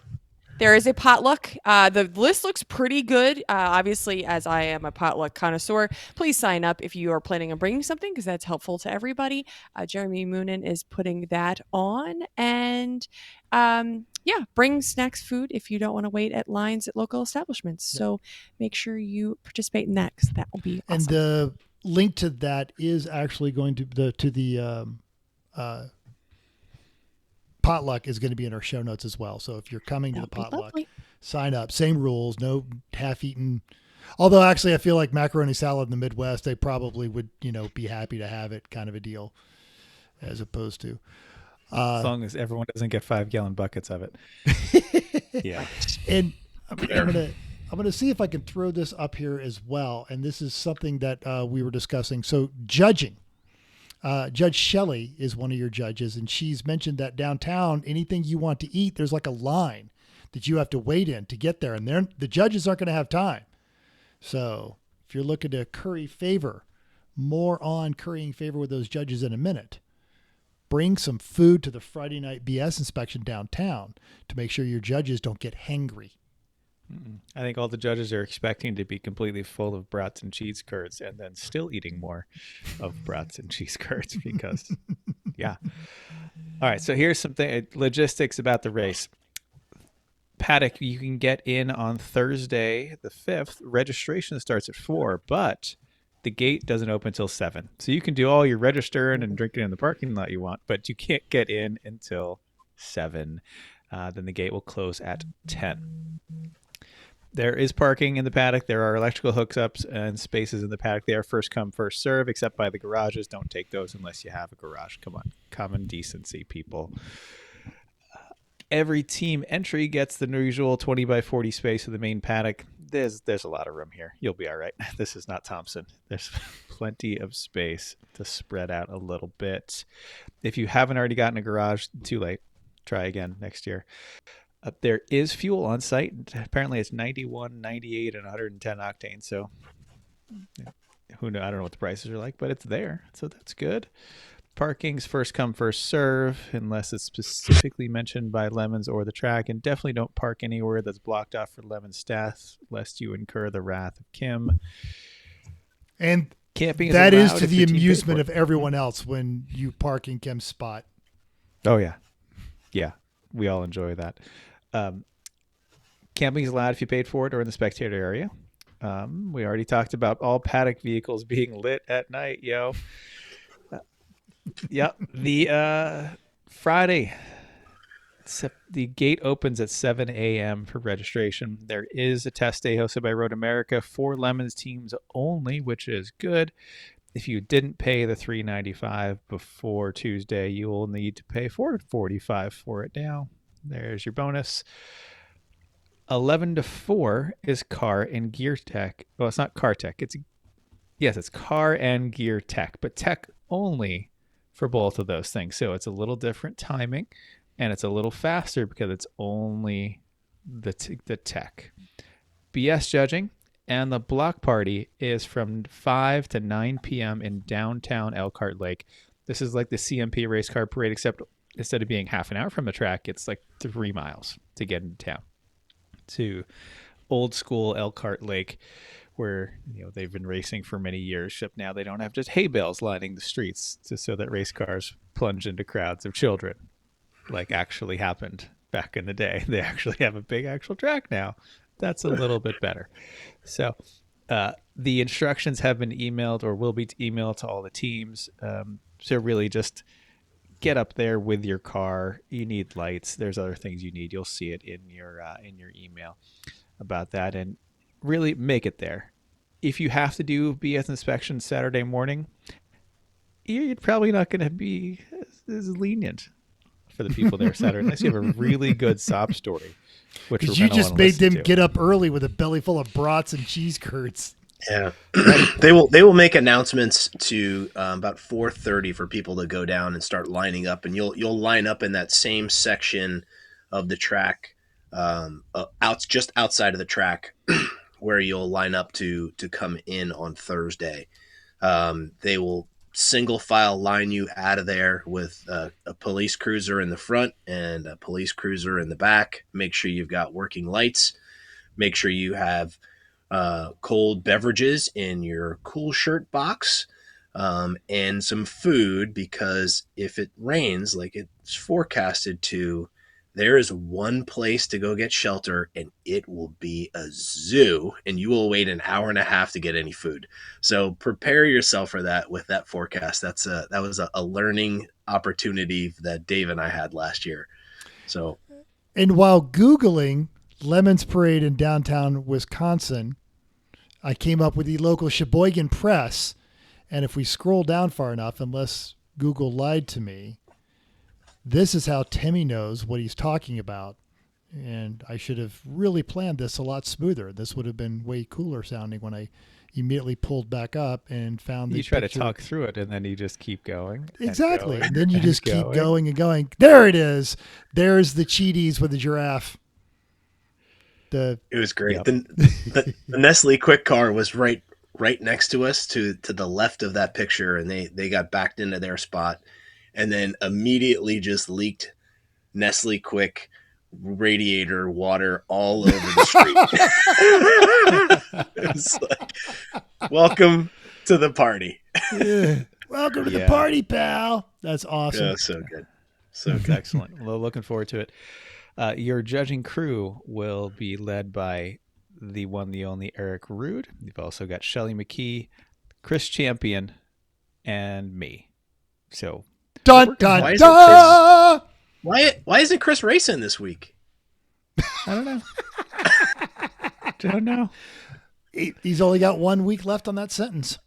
there is a potluck. The list looks pretty good. Obviously, as I am a potluck connoisseur, please sign up if you are planning on bringing something because that's helpful to everybody. Jeremy Moonen is putting that on. And bring snacks, food if you don't want to wait at lines at local establishments. So make sure you participate in that because that will be awesome. And the link to that is actually going to the potluck is going to be in our show notes as well. So if you're coming to the potluck, sign up. Same rules, no half-eaten. Although actually, I feel like macaroni salad in the Midwest, they probably would, be happy to have it, kind of a deal, as opposed to. As long as everyone doesn't get 5-gallon buckets of it. Yeah. And I'm gonna see if I can throw this up here as well. And this is something that we were discussing. So judging. Judge Shelley is one of your judges, and she's mentioned that downtown, anything you want to eat, there's like a line that you have to wait in to get there, and the judges aren't going to have time. So if you're looking to curry favor, more on currying favor with those judges in a minute. Bring some food to the Friday night BS inspection downtown to make sure your judges don't get hangry. I think all the judges are expecting to be completely full of brats and cheese curds and then still eating more of brats and cheese curds because, yeah. All right, so here's something, logistics about the race. Paddock, you can get in on Thursday the 5th. Registration starts at 4, but the gate doesn't open until 7. So you can do all your registering and drinking in the parking lot you want, but you can't get in until 7. Then the gate will close at 10. There is parking in the paddock. There are electrical hookups and spaces in the paddock. They are first come, first serve, except by the garages. Don't take those unless you have a garage. Come on. Common decency, people. Every team entry gets the usual 20 by 40 space in the main paddock. There's a lot of room here. You'll be all right. This is not Thompson. There's plenty of space to spread out a little bit. If you haven't already gotten a garage, too late. Try again next year. There is fuel on site. Apparently it's 91, 98, and 110 octane. So who knows? I don't know what the prices are like, but it's there. So that's good. Parking's first come, first serve, unless it's specifically mentioned by Lemons or the track. And definitely don't park anywhere that's blocked off for Lemons staff, lest you incur the wrath of Kim. And camping that is to the amusement of everyone else when you park in Kim's spot. Oh, yeah. Yeah, we all enjoy that. Camping is allowed if you paid for it or in the spectator area. We already talked about all paddock vehicles being lit at night, yo. Yep. The Friday, the gate opens at 7 a.m. for registration. There is a test day hosted by Road America for Lemons teams only, which is good. If you didn't pay the $395 before Tuesday, you will need to pay $445 for it now. There's your bonus. 11 to 4 is car and gear tech. Well, it's not car tech. It's car and gear tech, but tech only for both of those things. So it's a little different timing, and it's a little faster because it's only the tech. BS judging and the block party is from 5 to 9 p.m. in downtown Elkhart Lake. This is like the CMP race car parade, except instead of being half an hour from the track, it's like 3 miles to get into town to old school Elkhart Lake, where they've been racing for many years. Except now they don't have just hay bales lining the streets so that race cars plunge into crowds of children, like actually happened back in the day. They actually have a big actual track now. That's a little bit better. So the instructions have been emailed or will be emailed to all the teams. So really just get up there with your car. You need lights. There's other things you need. You'll see it in your email about that, and really make it there. If you have to do BS inspection Saturday morning, you're probably not going to be as lenient for the people there Saturday, unless you have a really good sob story. Because you just made them get up early with a belly full of brats and cheese curds. Yeah, they will make announcements to about 4:30 for people to go down and start lining up, and you'll line up in that same section of the track, just outside of the track, where you'll line up to come in on Thursday. They will single file line you out of there with a police cruiser in the front and a police cruiser in the back. Make sure you've got working lights. Make sure you have cold beverages in your cool shirt box, and some food, because if it rains like it's forecasted to, there is one place to go get shelter, and it will be a zoo, and you will wait an hour and a half to get any food. So prepare yourself for that with that forecast. That was a learning opportunity that Dave and I had last year. So, and while Googling Lemons Parade in downtown Wisconsin, I came up with the local Sheboygan Press. And if we scroll down far enough, unless Google lied to me, this is how Timmy knows what he's talking about. And I should have really planned this a lot smoother. This would have been way cooler sounding when I immediately pulled back up and found the You try picture. to talk through it, and then you just keep going. Exactly. And, And then you just keep going. going and going. There it is. There's the Cheaties with the giraffe. it was great. Yep. The Nestle Quick Car was right next to us, to the left of that picture, and they got backed into their spot, and then immediately just leaked Nestle Quick radiator water all over the street. It's like, welcome to the party. Yeah. Welcome to the Yeah. party, pal. That's awesome. Yeah, so good. So It's good. excellent. Well, looking forward to it. Your judging crew will be led by the one, the only Eric Rude. You've also got Shelly McKee, Chris Champion, and me. So Dun, dun, Why is it dun! Why isn't Chris racing this week? I don't know. Don't know. He's only got 1 week left on that sentence.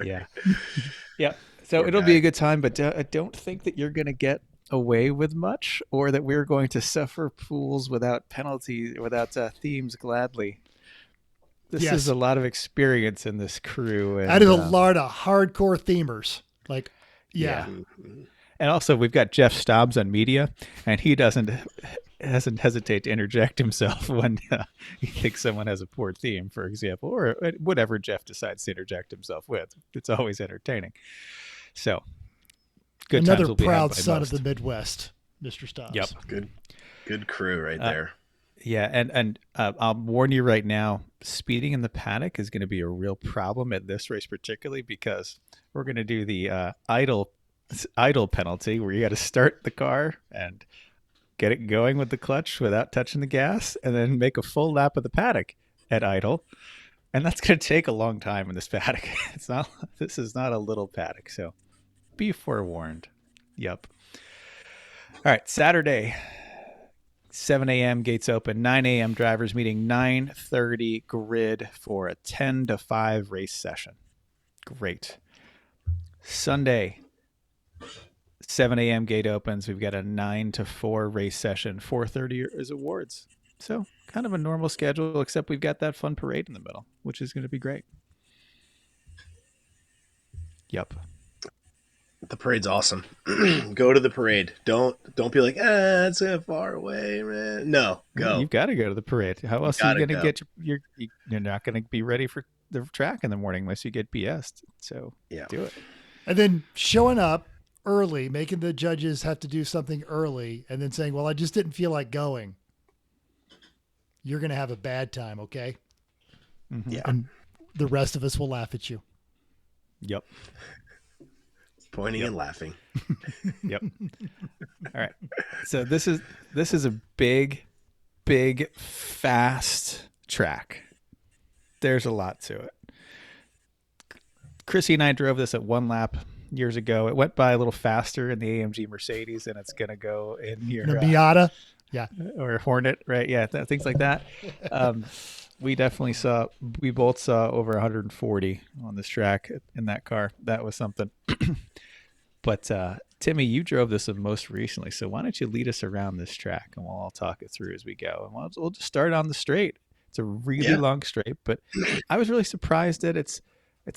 Yeah. Yeah. So Poor it'll guy. be a good time, but I don't think that you're going to get away with much, or that we're going to suffer pools without penalties, without themes gladly. This Yes. is a lot of experience in this crew. And, That is a lot of hardcore themers. Like, yeah. And also, we've got Jeff Stobbs on media, and he doesn't hesitate to interject himself when he thinks someone has a poor theme, for example, or whatever Jeff decides to interject himself with. It's always entertaining. So, good times Another will be had proud by son most. of the Midwest, Mr. Stobbs. Yep. Good crew right there. Yeah, and I'll warn you right now, speeding in the paddock is going to be a real problem at this race, particularly because we're going to do the idle penalty, where you got to start the car and get it going with the clutch without touching the gas, and then make a full lap of the paddock at idle. And that's going to take a long time in this paddock. This is not a little paddock, so be forewarned. Yep. All right, Saturday, 7 a.m. gates open, 9 a.m. drivers meeting, 9:30 grid for a 10 to 5 race session. Great. Sunday, 7 a.m. gate opens. We've got a 9 to 4 race session. 4:30 is awards. So kind of a normal schedule, except we've got that fun parade in the middle, which is going to be great. Yep. The parade's awesome. Go to the parade. Don't be like, it's so far away, man. No, go. You've got to go to the parade. How else are you Gotta going to get you're not going to be ready for the track in the morning unless you get BS'd. So Yeah. do it. And then showing up early, making the judges have to do something early, and then saying, well, I just didn't feel like going. You're going to have a bad time, okay? Yeah. And the rest of us will laugh at you. Yep. Pointing and laughing. Yep. All right. So this is a big, fast track. There's a lot to it. Chrissy and I drove this at one lap years ago. It went by a little faster in the AMG Mercedes than it's going to go in your The Miata. Yeah. or Hornet, right? Yeah, things like that. We both saw over 140 on this track in that car. That was something. But Timmy, you drove this most recently, so why don't you lead us around this track, and we'll all talk it through as we go. And we'll just start on the straight. It's a really long straight, but I was really surprised that it's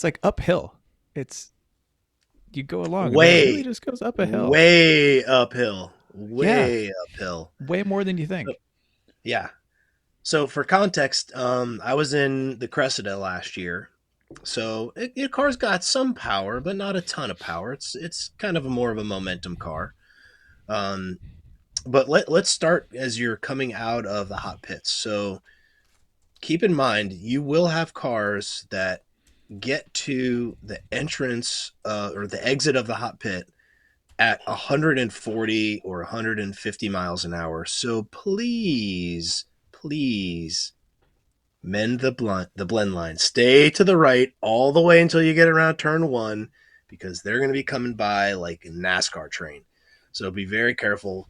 like uphill. You go along, and it really just goes up a hill. Way uphill. Way uphill. Way more than you think. Yeah. So for context, I was in the Cressida last year, So your car's got some power, but not a ton of power. It's kind of more of a momentum car. Um, but let's start as you're coming out of the hot pits. So keep in mind, you will have cars that get to the entrance or the exit of the hot pit at 140 or 150 miles an hour. So please mend the blend line. Stay to the right all the way until you get around turn one, because they're going to be coming by like a NASCAR train. So be very careful.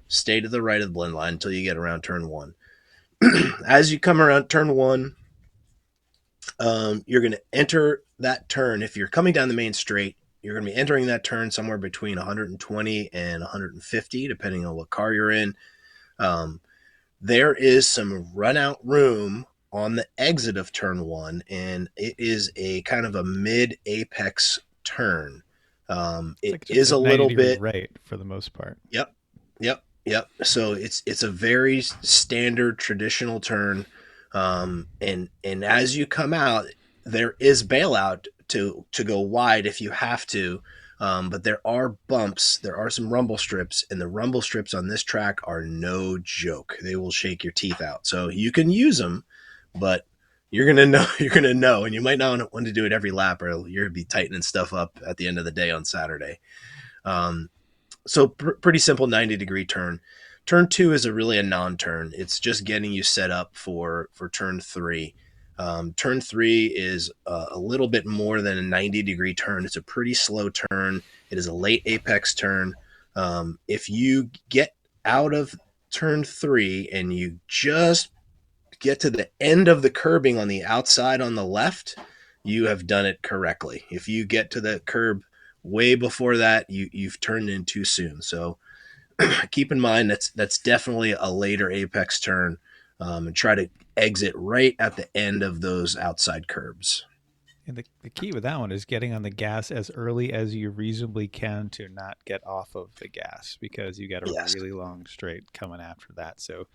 Stay to the right of the blend line until you get around turn one. As you come around turn one, you're going to enter that turn. If you're coming down the main straight, you're going to be entering that turn somewhere between 120 and 150, depending on what car you're in. There is some run out room on the exit of turn one, and it is a kind of a mid apex turn. It like is a little bit right for the most part. Yep. So it's a very standard traditional turn. And as you come out, there is bailout to go wide if you have to. But there are bumps, there are some rumble strips, and the rumble strips on this track are no joke. They will shake your teeth out. So you can use them, but you're gonna know, and you might not want to do it every lap, or you're gonna be tightening stuff up at the end of the day on Saturday. So pretty simple 90-degree turn. Turn two is really a non-turn. It's just getting you set up for turn three. Turn three is a little bit more than a 90-degree turn. It's a pretty slow turn. It is a late apex turn. If you get out of turn three and you just get to the end of the curbing on the outside on the left, you have done it correctly. If you get to the curb way before that, you've turned in too soon. So keep in mind that's definitely a later apex turn, and try to exit right at the end of those outside curbs. And the key with that one is getting on the gas as early as you reasonably can to not get off of the gas, because you got a really long straight coming after that. So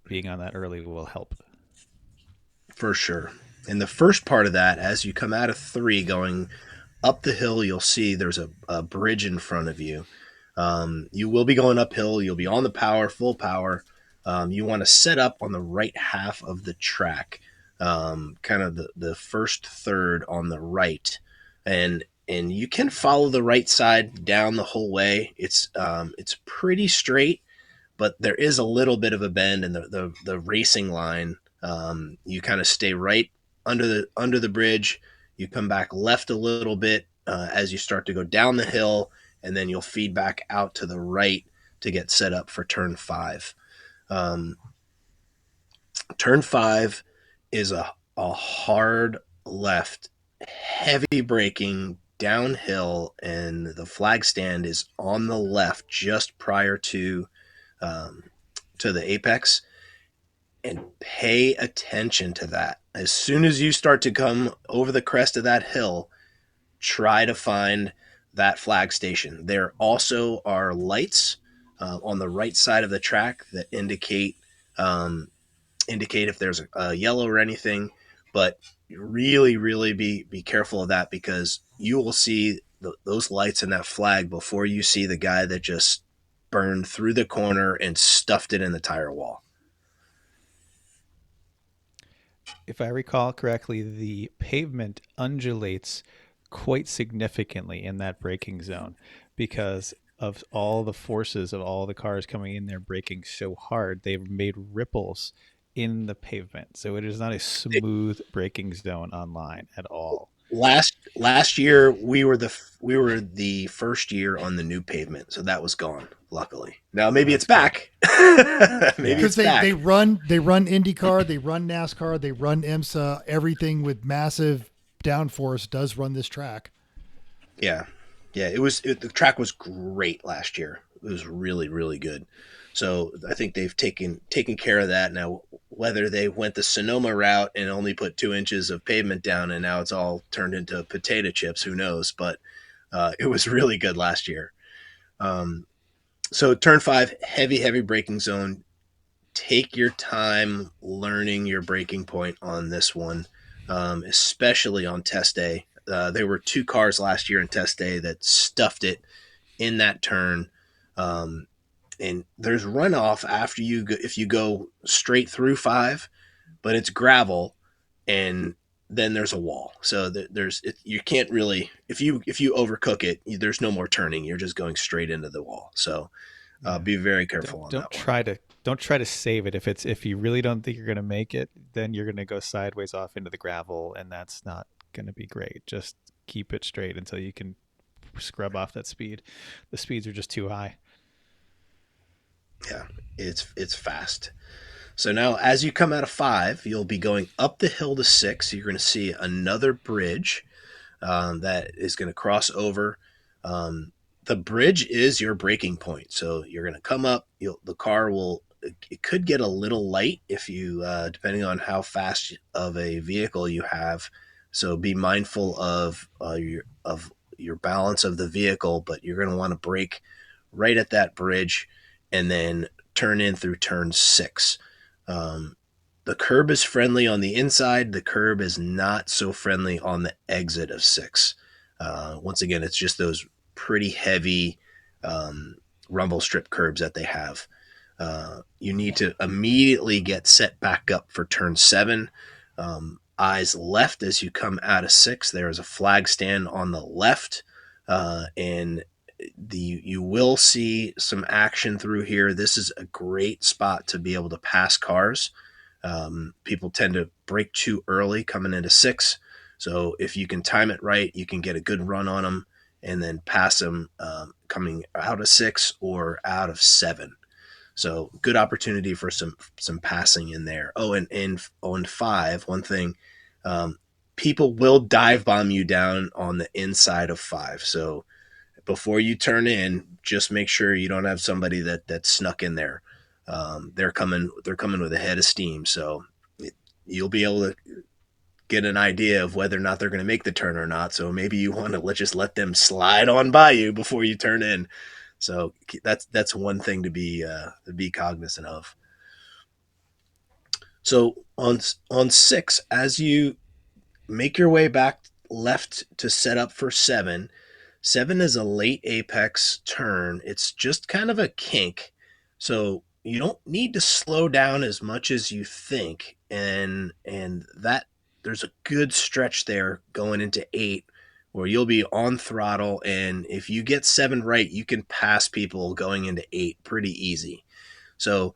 being on that early will help. For sure. And the first part of that, as you come out of three going up the hill, you'll see there's a bridge in front of you. You will be going uphill. You'll be on the power, full power. You want to set up on the right half of the track, kind of the first third on the right. And you can follow the right side down the whole way. It's pretty straight, but there is a little bit of a bend in the racing line. You kind of stay right under the bridge. You come back left a little bit as you start to go down the hill, and then you'll feed back out to the right to get set up for turn five. Turn five is a hard left, heavy braking downhill, and the flag stand is on the left just prior to the apex. And pay attention to that. As soon as you start to come over the crest of that hill, try to find that flag station. There also are lights on the right side of the track that indicate if there's a yellow or anything. But really be careful of that, because you will see those lights and that flag before you see the guy that just burned through the corner and stuffed it in the tire wall. If I recall correctly, the pavement undulates quite significantly in that braking zone because of all the forces of all the cars coming in there braking so hard. They've made ripples in the pavement. So it is not a smooth braking zone online at all. Last year we were the first year on the new pavement, so that was gone. Luckily, now maybe it's back. Maybe because it's back. they run IndyCar, they run NASCAR, they run IMSA. Everything with massive downforce does run this track. Yeah. The track was great last year. It was really good. So I think they've taken care of that. Now, whether they went the Sonoma route and only put 2 inches of pavement down and now it's all turned into potato chips, who knows? But it was really good last year. So turn 5, heavy braking zone. Take your time learning your braking point on this one. especially on test day. There were 2 cars last year in test day that stuffed it in that turn. And there's runoff after you go, if you go straight through 5, but it's gravel, and then there's a wall. So you can't really, if you overcook it, there's no more turning. You're just going straight into the wall. So be very careful on that one. Don't try to save it. If you really don't think you're going to make it, then you're going to go sideways off into the gravel, and that's not going to be great. Just keep it straight until you can scrub off that speed. The speeds are just too high. Yeah, it's fast. So now as you come out of 5, you'll be going up the hill to 6. You're going to see another bridge that is going to cross over. The bridge is your braking point. So you're going to come up. The car it could get a little light if you, depending on how fast of a vehicle you have. So be mindful of your balance of the vehicle, but you're going to want to brake right at that bridge and then turn in through turn 6. The curb is friendly on the inside. The curb is not so friendly on the exit of 6. Once again, it's just those pretty heavy rumble strip curbs that they have. You need to immediately get set back up for turn 7. Eyes left as you come out of 6. There is a flag stand on the left, and you will see some action through here. This is a great spot to be able to pass cars. People tend to brake too early coming into 6. So if you can time it right, you can get a good run on them and then pass them coming out of 6 or out of 7. So good opportunity for some passing in there. Oh, and on 5, one thing, people will dive bomb you down on the inside of 5. So before you turn in, just make sure you don't have somebody that snuck in there. They're coming with a head of steam. So you'll be able to get an idea of whether or not they're going to make the turn or not. So maybe you want to just let them slide on by you before you turn in. So that's one thing to be cognizant of. So on 6, as you make your way back left to set up for 7 is a late apex turn. It's just kind of a kink. So you don't need to slow down as much as you think. And that there's a good stretch there going into 8 where you'll be on throttle. And if you get 7 right, you can pass people going into 8 pretty easy. So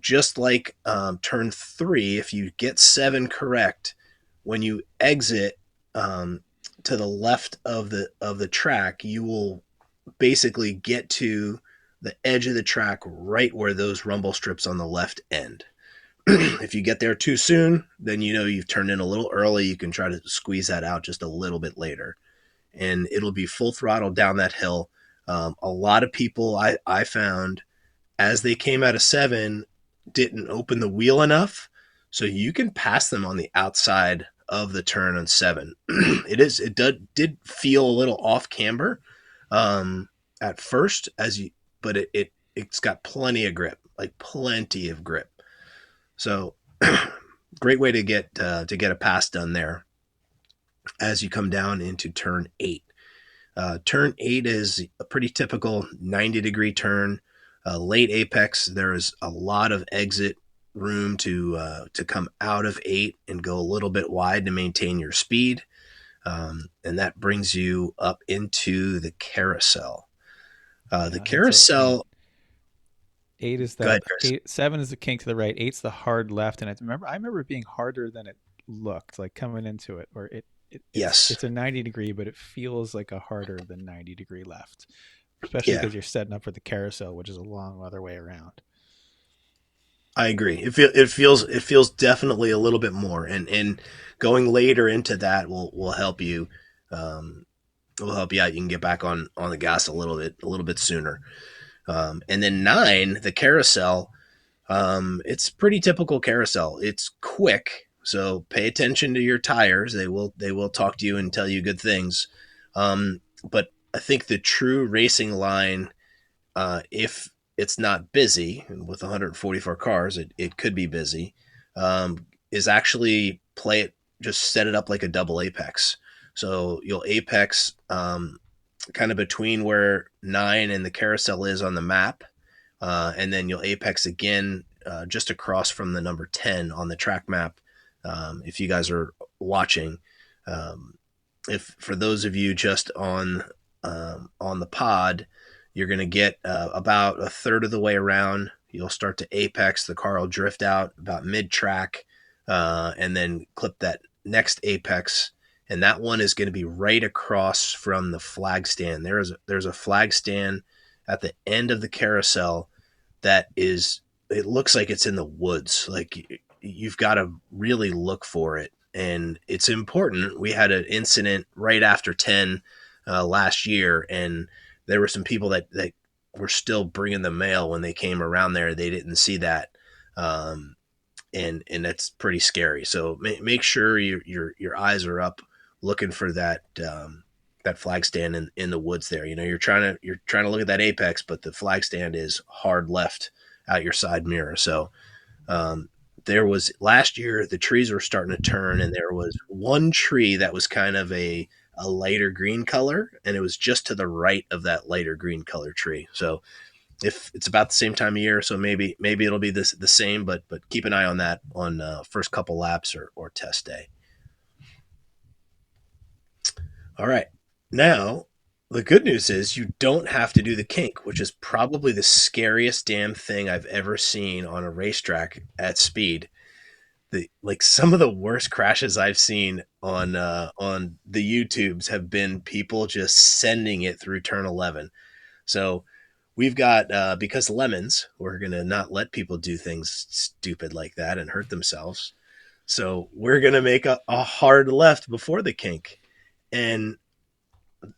just like turn 3, if you get 7 correct, when you exit to the left of the track, you will basically get to the edge of the track right where those rumble strips on the left end. If you get there too soon, then you've turned in a little early. You can try to squeeze that out just a little bit later, and it'll be full throttle down that hill. A lot of people I found as they came out of 7 didn't open the wheel enough, so you can pass them on the outside of the turn on 7. It did feel a little off camber at first but it's got plenty of grip, like plenty of grip. So great way to get a pass done there as you come down into turn 8. Turn 8 is a pretty typical 90-degree turn. Late apex, there is a lot of exit room to come out of 8 and go a little bit wide to maintain your speed. And that brings you up into the carousel. The carousel. 8 is that. 7 is the kink to the right. 8's the hard left, and I remember it being harder than it looked, like coming into it, or yes, it's a 90-degree, but it feels like a harder than 90-degree left, especially because you're setting up for the carousel, which is a long other way around. I agree. It feels definitely a little bit more, and going later into that will help you. Will help you out. You can get back on the gas a little bit sooner. And then 9, the carousel. It's pretty typical carousel. It's quick, so pay attention to your tires. They will talk to you and tell you good things. But I think the true racing line, if it's not busy, and with 144 cars, it could be busy, is actually play it just set it up like a double apex. So you'll apex kind of between where 9 and the carousel is on the map. And then you'll apex again just across from the number 10 on the track map. If you guys are watching, if for those of you just on the pod, you're going to get about a third of the way around. You'll start to apex. The car will drift out about mid-track and then clip that next apex. And that one is going to be right across from the flag stand. There's a flag stand at the end of the carousel that is, it looks like it's in the woods. Like you've got to really look for it. And it's important. We had an incident right after 10 last year, and there were some people that were still bringing the mail when they came around there. They didn't see that. And that's pretty scary. So make sure your eyes are up looking for that flag stand in the woods there. You know, you're trying to look at that apex, but the flag stand is hard left out your side mirror. So there was last year, the trees were starting to turn, and there was one tree that was kind of a lighter green color, and it was just to the right of that lighter green color tree. So if it's about the same time of year, so maybe it'll be the same, but keep an eye on that on first couple laps or test day. All right. Now, the good news is you don't have to do the kink, which is probably the scariest damn thing I've ever seen on a racetrack at speed. Some of the worst crashes I've seen on the YouTubes have been people just sending it through turn 11. So we've got, because lemons, we're going to not let people do things stupid like that and hurt themselves. So we're going to make a hard left before the kink. And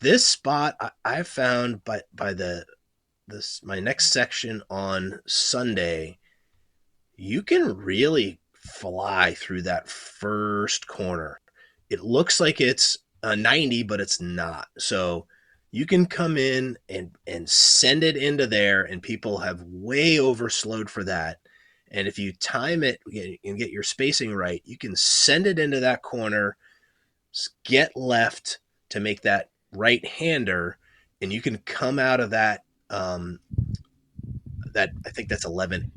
this spot I found by my next section on Sunday, you can really fly through that first corner. It looks like it's a 90, but it's not. So you can come in and send it into there, and people have way overslowed for that. And if you time it and get your spacing right, you can send it into that corner, get left to make that right-hander, and you can come out of that, that I think that's 11A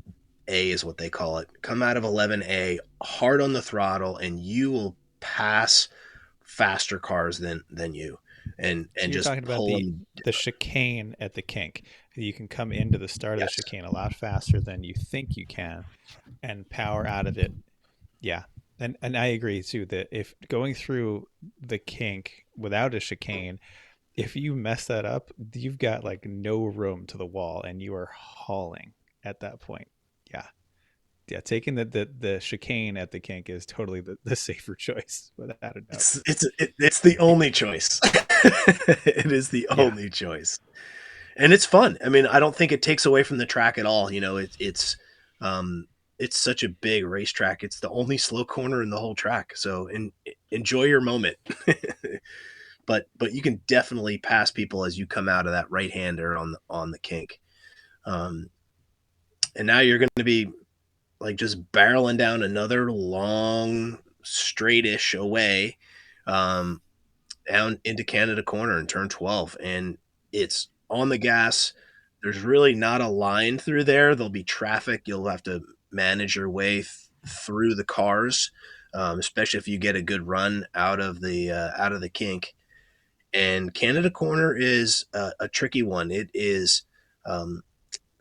is what they call it. Come out of 11A hard on the throttle, and you will pass faster cars than you. And So you're just talking about pull them. the chicane at the kink. You can come into the start of the chicane a lot faster than you think you can and power out of it. Yeah. And I agree too that if going through the kink without a chicane, if you mess that up, you've got like no room to the wall and you are hauling at that point. Yeah, taking the chicane at the kink is totally the safer choice without a doubt. It's the only choice. It is the only choice, and it's fun. I mean, I don't think it takes away from the track at all. You know, it's such a big racetrack. It's the only slow corner in the whole track. So enjoy your moment. But you can definitely pass people as you come out of that right-hander on the kink. And now you're going to be like just barreling down another long straightish away down into Canada Corner in turn 12. And it's on the gas. There's really not a line through there. There'll be traffic. You'll have to manage your way through the cars, especially if you get a good run out of the kink. And Canada Corner is a tricky one. It is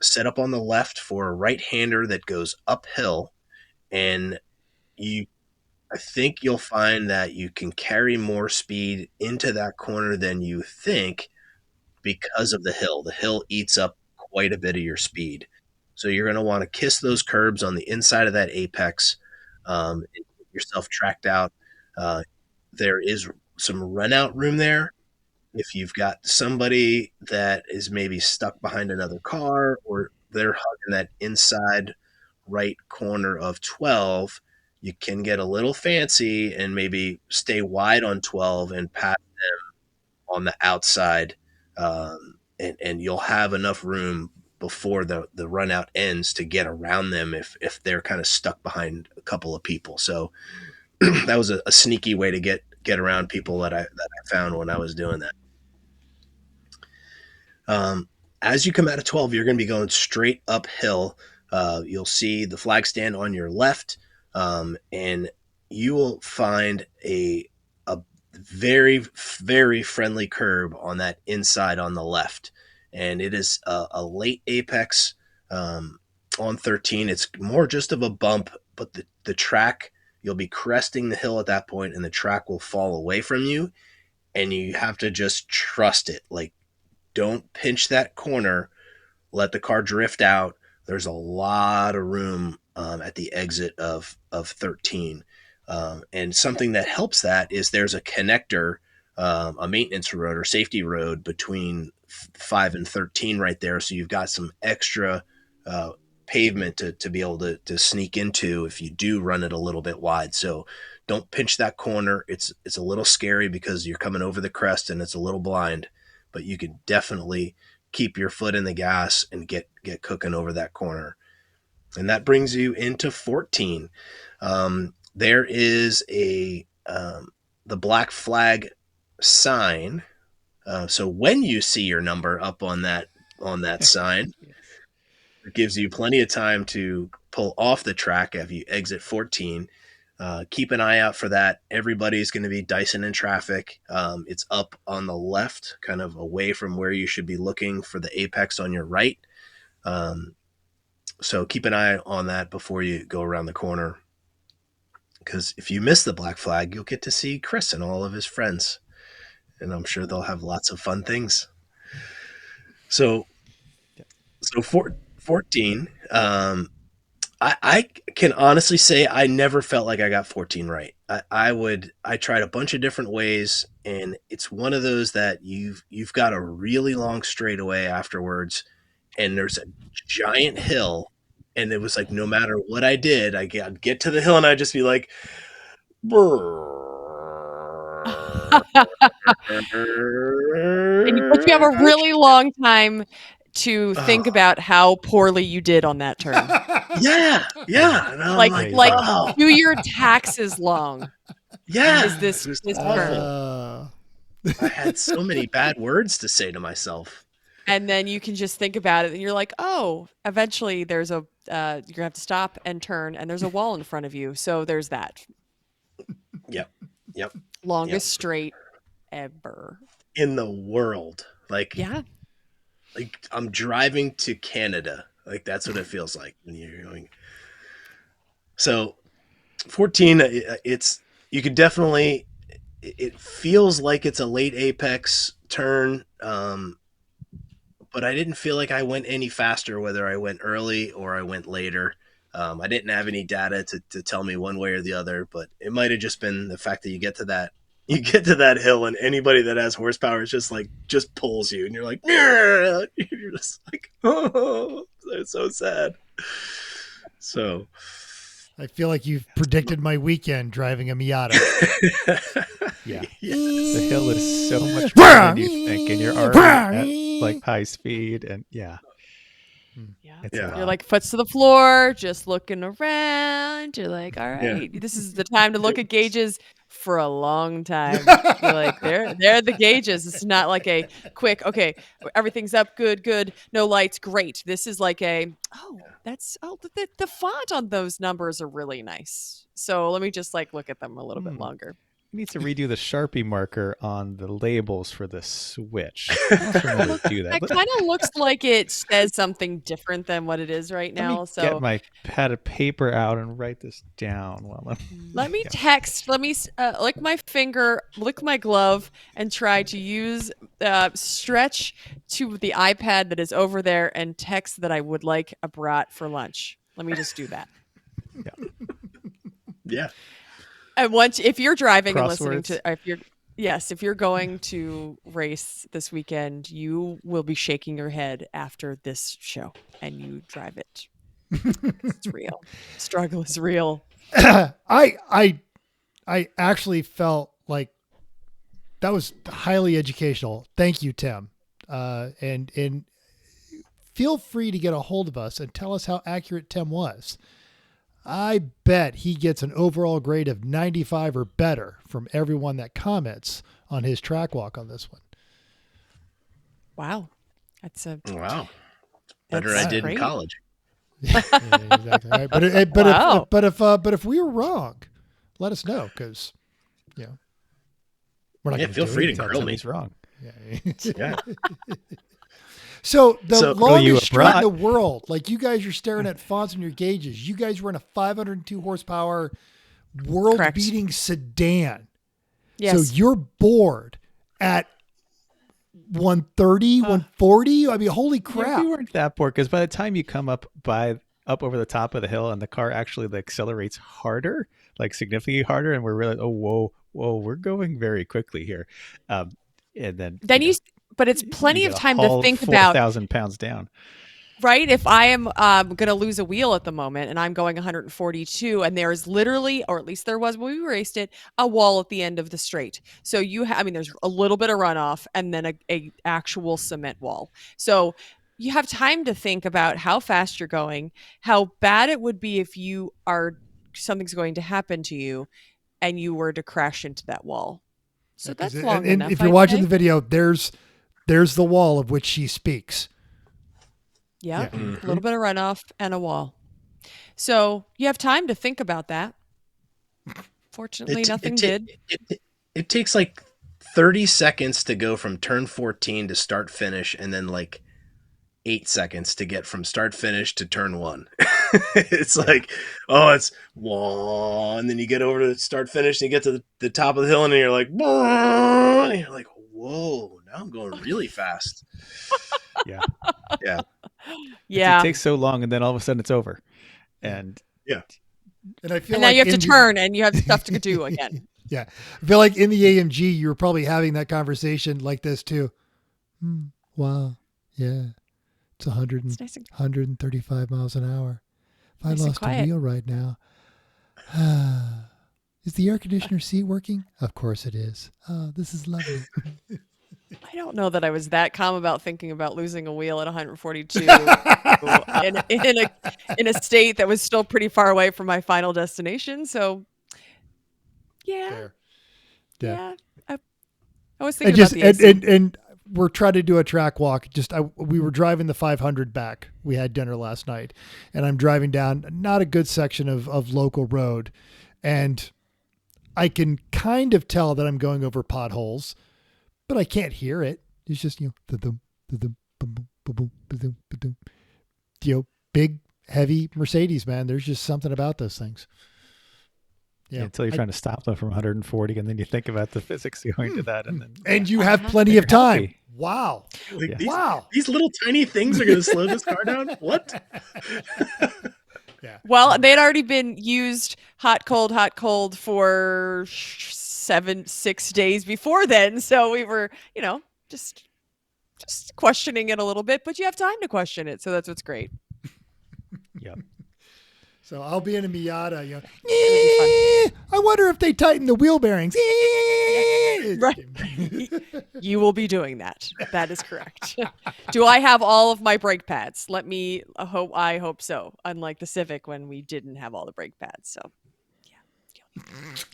set up on the left for a right-hander that goes uphill, and I think you'll find that you can carry more speed into that corner than you think because of the hill. The hill eats up quite a bit of your speed. So you're going to want to kiss those curbs on the inside of that apex and get yourself tracked out. There is some run-out room there. If you've got somebody that is maybe stuck behind another car or they're hugging that inside right corner of 12, you can get a little fancy and maybe stay wide on 12 and pass them on the outside. And you'll have enough room before the run out ends to get around them if they're kind of stuck behind a couple of people. So that was a sneaky way to get around people that I found when I was doing that. As you come out of 12, you're going to be going straight uphill. You'll see the flag stand on your left, and you will find a very, very friendly curb on that inside on the left. And it is a late apex on 13. It's more just of a bump, but the track, you'll be cresting the hill at that point, and the track will fall away from you, and you have to just trust it. Like, don't pinch that corner. Let the car drift out. There's a lot of room at the exit of 13. And something that helps that is there's a connector, a maintenance road or safety road between 5 and 13 right there. So you've got some extra pavement to be able to sneak into if you do run it a little bit wide. So don't pinch that corner. It's a little scary because you're coming over the crest and it's a little blind, but you can definitely keep your foot in the gas and get cooking over that corner. And that brings you into 14. There is the black flag sign. So when you see your number up on that sign, it gives you plenty of time to pull off the track as you exit 14. Keep an eye out for that. Everybody's going to be dicing in traffic. It's up on the left, kind of away from where you should be looking for the apex on your right. So keep an eye on that before you go around the corner. Because if you miss the black flag, you'll get to see Chris and all of his friends. And I'm sure they'll have lots of fun things. So 14, I can honestly say I never felt like I got 14 right. I tried a bunch of different ways, and it's one of those that you've got a really long straightaway afterwards, and there's a giant hill, and it was like no matter what I did, I'd get to the hill and I'd just be like, And you have a really long time to think about how poorly you did on that turn. yeah. And I'm like do your taxes long. Yeah. Is this turn? I had so many bad words to say to myself. And then you can just think about it and you're like, oh, eventually there's you're going to have to stop and turn and there's a wall in front of you. So there's that. Yep. Longest straight ever. In the world. Like, yeah. Like I'm driving to Canada. Like that's what it feels like when you're going. So 14, you could definitely, it feels like it's a late apex turn. But I didn't feel like I went any faster, whether I went early or I went later. I didn't have any data to tell me one way or the other, but it might have just been the fact that you get to that hill and anybody that has horsepower is just pulls you and you're like, you're just like, oh, it's so sad. So I feel like you've predicted my weekend driving a Miata. Yeah. The hill is so much better than you think, and you're already at like high speed, and yeah. You're like foot's to the floor, just looking around. You're like, all right, this is the time to look at gauges for a long time. You're like, they're the gauges. It's not like a quick, okay, everything's up, good, no lights, great. This is like the font on those numbers are really nice. So let me just look at them a little bit longer. You need to redo the Sharpie marker on the labels for the Switch. I don't remember to do that. It kind of looks like it says something different than what it is right now. So get my pad of paper out and write this down while I'm. Let me text. Let me lick my finger, lick my glove, and try to use stretch to the iPad that is over there and text that I would like a brat for lunch. Let me just do that. Yeah. And if you're driving and Crosswords. listening to, if you're going to race this weekend, you will be shaking your head after this show, and you drive it. It's real. Struggle is real. I actually felt like that was highly educational. Thank you, Tim. And feel free to get a hold of us and tell us how accurate Tim was. I bet he gets an overall grade of 95 or better from everyone that comments on his track walk on this one. Wow. That's a Wow. Better I That's did great. in college. Yeah, exactly. Right. Wow. But if we were wrong, let us know, because we're not Yeah, going feel do free to anything. grill me. He's wrong. Yeah. Yeah. So the So- Grill you a longest straight in brat. the world, like you guys are staring at fonts on your gauges. You guys were in a 502 horsepower world-beating sedan. Yes. So you're bored at 130, 140. I mean, holy crap! We weren't that bored because by the time you come up over the top of the hill and the car actually accelerates harder, like significantly harder, and we're really whoa, we're going very quickly here. And then but it's plenty you of gotta time to haul think about, 4,000 pounds down. right? If I am going to lose a wheel at the moment and I'm going 142, and there is literally, or at least there was when we raced it, a wall at the end of the straight. So there's a little bit of runoff and then a actual cement wall. So you have time to think about how fast you're going, how bad it would be if something's going to happen to you and you were to crash into that wall. So that's long enough. If you're I'd watching say. the video, there's the wall of which she speaks. Yeah, Yeah. a little bit of runoff and a wall. So you have time to think about that. Fortunately, nothing did. It takes like 30 seconds to go from turn 14 to start finish, and then like 8 seconds to get from start finish to turn 1. It's like, it's whoa, and then you get over to start finish and you get to the top of the hill and you're like, and you're like, whoa, now I'm going really fast. Yeah. Yeah. Yeah. It takes so long, and then all of a sudden it's over. And And I feel And now like you have to in turn and you have stuff to do again. Yeah. I feel like in the AMG, you were probably having that conversation like this too. Wow. Yeah. It's 100 It's nice and 135 miles an hour. If I Nice and lost a quiet. wheel right now. Is the air conditioner seat working? Of course it is. Oh, this is lovely. I don't know that I was that calm about thinking about losing a wheel at 142 in a state that was still pretty far away from my final destination. So, yeah, Fair. yeah. I was And thinking about the AC. and we're trying to do a track walk. We were driving the 500 back. We had dinner last night, and I'm driving down not a good section of local road, and I can kind of tell that I'm going over potholes, but I can't hear it. It's just da-dum, da-dum, ba-boom, ba-boom, ba-dum, ba-dum. Big heavy Mercedes, man. There's just something about those things. Yeah, until you're trying to stop them from 140, and then you think about the physics going to that, and then And you have plenty You're of time. happy. Wow. Like, Wow. These little tiny things are going to slow this car down? What? Well, they'd already been used hot, cold for 6 days before then. So we were, just questioning it a little bit, but you have time to question it. So that's what's great. yeah. So I'll be in a Miata. It'll be I wonder if they tighten the wheel bearings. Right. You will be doing that. That is correct. Do I have all of my brake pads? I hope so. Unlike the Civic when we didn't have all the brake pads. So,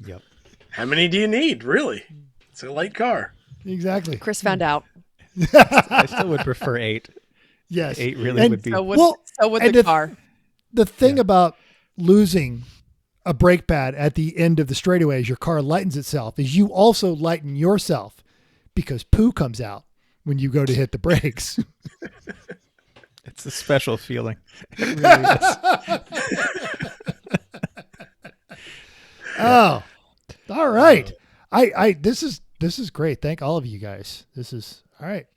Yep. How many do you need, really? It's a light car. Exactly. Chris found out. I still would prefer 8. Yes. 8 really And would be. So would and the car. The thing about losing a brake pad at the end of the straightaway as your car lightens itself is you also lighten yourself because poo comes out when you go to hit the brakes. It's a special feeling. It really is. Oh, all right. This is great. Thank all of you guys. This is all right.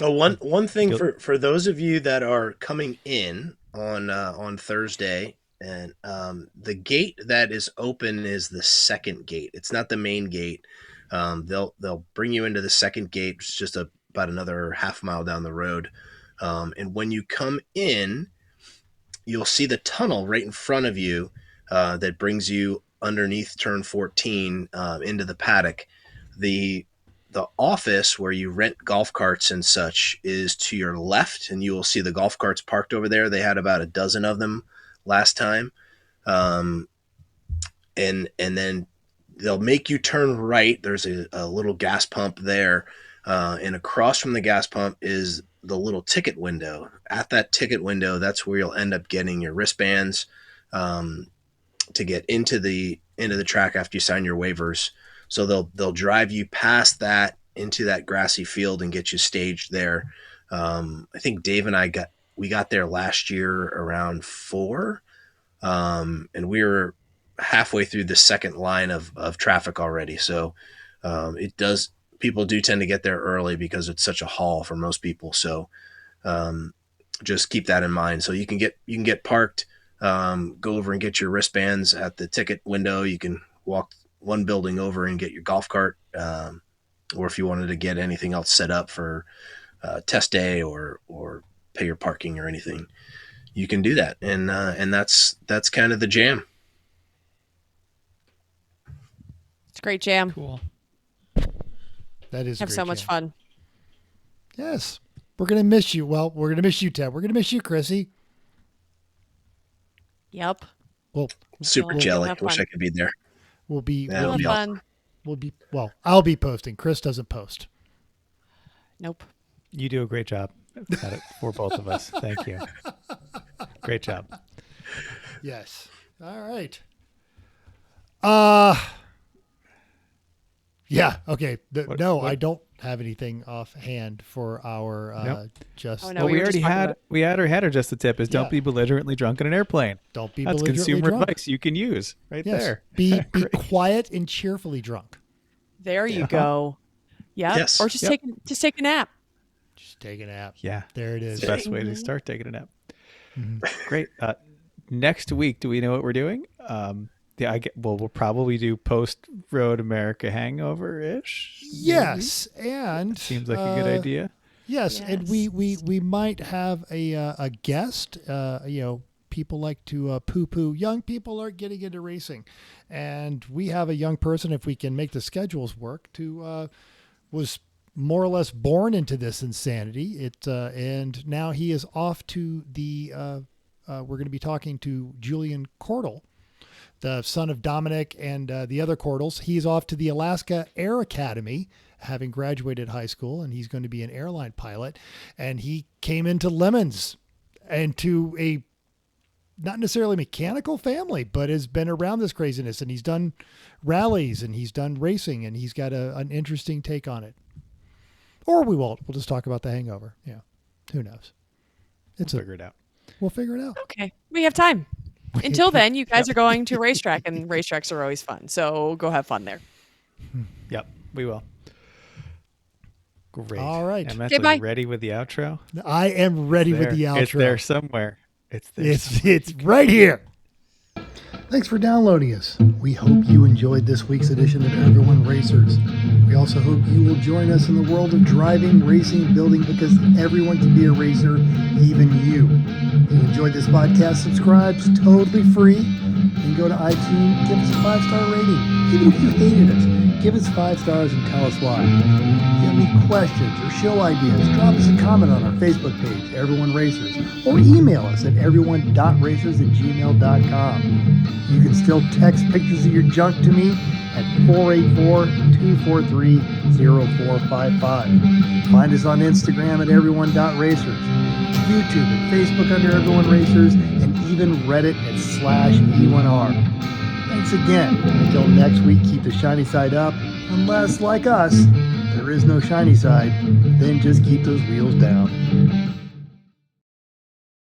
Oh, one thing for those of you that are coming in on Thursday, and the gate that is open is the second gate. It's not the main gate. They'll bring you into the second gate, which is just about another half mile down the road. And when you come in, you'll see the tunnel right in front of you that brings you underneath turn 14 into the paddock. The office where you rent golf carts and such is to your left, and you will see the golf carts parked over there. They had about a dozen of them last time. and then they'll make you turn right. There's a little gas pump there, and across from the gas pump is the little ticket window. At that ticket window, that's where you'll end up getting your wristbands to get into the track after you sign your waivers. So they'll drive you past that into that grassy field and get you staged there. I think Dave and I got there last year around 4, and we were halfway through the second line of traffic already. So people do tend to get there early because it's such a haul for most people. So just keep that in mind. So you can get parked, go over and get your wristbands at the ticket window. You can walk one building over and get your golf cart, or if you wanted to get anything else set up for test day or pay your parking or anything, you can do that. And that's kind of the jam. It's a great jam. Cool. That is Have so much fun. Yes. We're going to miss you. Well, we're going to miss you, Ted. We're going to miss you, Chrissy. Yep. Well, Super jelly. Wish I could be there. We'll be, Yeah, We'll it'll have be fun. we'll be, well, I'll be posting. Chris doesn't post. Nope. You do a great job at it for both of us. Thank you. Great job. Yes. All right. Yeah. Okay. No, I don't have anything offhand for our Nope. just. Oh, no. Well, we we were just already talking had about- we had our header just the tip is Yeah. don't be belligerently drunk in an airplane. Don't be That's belligerently consumer drunk. advice you can use right Yes. there. Be Great. quiet and cheerfully drunk. There you go. Yep. Yes. Or just Yep. take a nap. Just take a nap. Yeah, There it it's is. the best way to start taking a nap. Mhm. Great. Next week, do we know what we're doing? We'll probably do post Road America Hangover ish. Yes, and Seems like a good idea. Yes, and Yes. we might have a guest. People like to poo-poo. Young people are getting into racing, and we have a young person, if we can make the schedules work, was more or less born into this insanity. And now he is off to the. We're going to be talking to Julian Cordell, the son of Dominic and the other Cordells. He's off to the Alaska Air Academy, having graduated high school, and he's going to be an airline pilot. And he came into Lemons and to a not necessarily mechanical family, but has been around this craziness, and he's done rallies and he's done racing, and he's got an interesting take on it. Or we won't. We'll just talk about the hangover. Yeah. Who knows? Figure it out. We'll figure it out. Okay. We have time. Until then, you guys are going to racetrack, and racetracks are always fun. So go have fun there. Yep, we will. Great. All right. Emmet, Okay, are bye. you ready with the outro? I am ready with the outro. It's there somewhere. It's there. It's right here. Thanks for downloading us. We hope you enjoyed this week's edition of Everyone Racers. We also hope you will join us in the world of driving, racing, building, because everyone can be a racer, even you. If you enjoyed this podcast, subscribe. It's totally free. And go to iTunes, give us a 5-star rating. Even if you hated us, give us 5 stars and tell us why. If you have any questions or show ideas, drop us a comment on our Facebook page, Everyone Racers, or email us at everyone.racers@gmail.com. You can still text pictures of your junk to me at 484-243-0455. Find us on Instagram at everyone.racers, YouTube and Facebook under Everyone Racers, and even Reddit at /E1R. Thanks again. Until next week, keep the shiny side up. Unless, like us, there is no shiny side, then just keep those wheels down.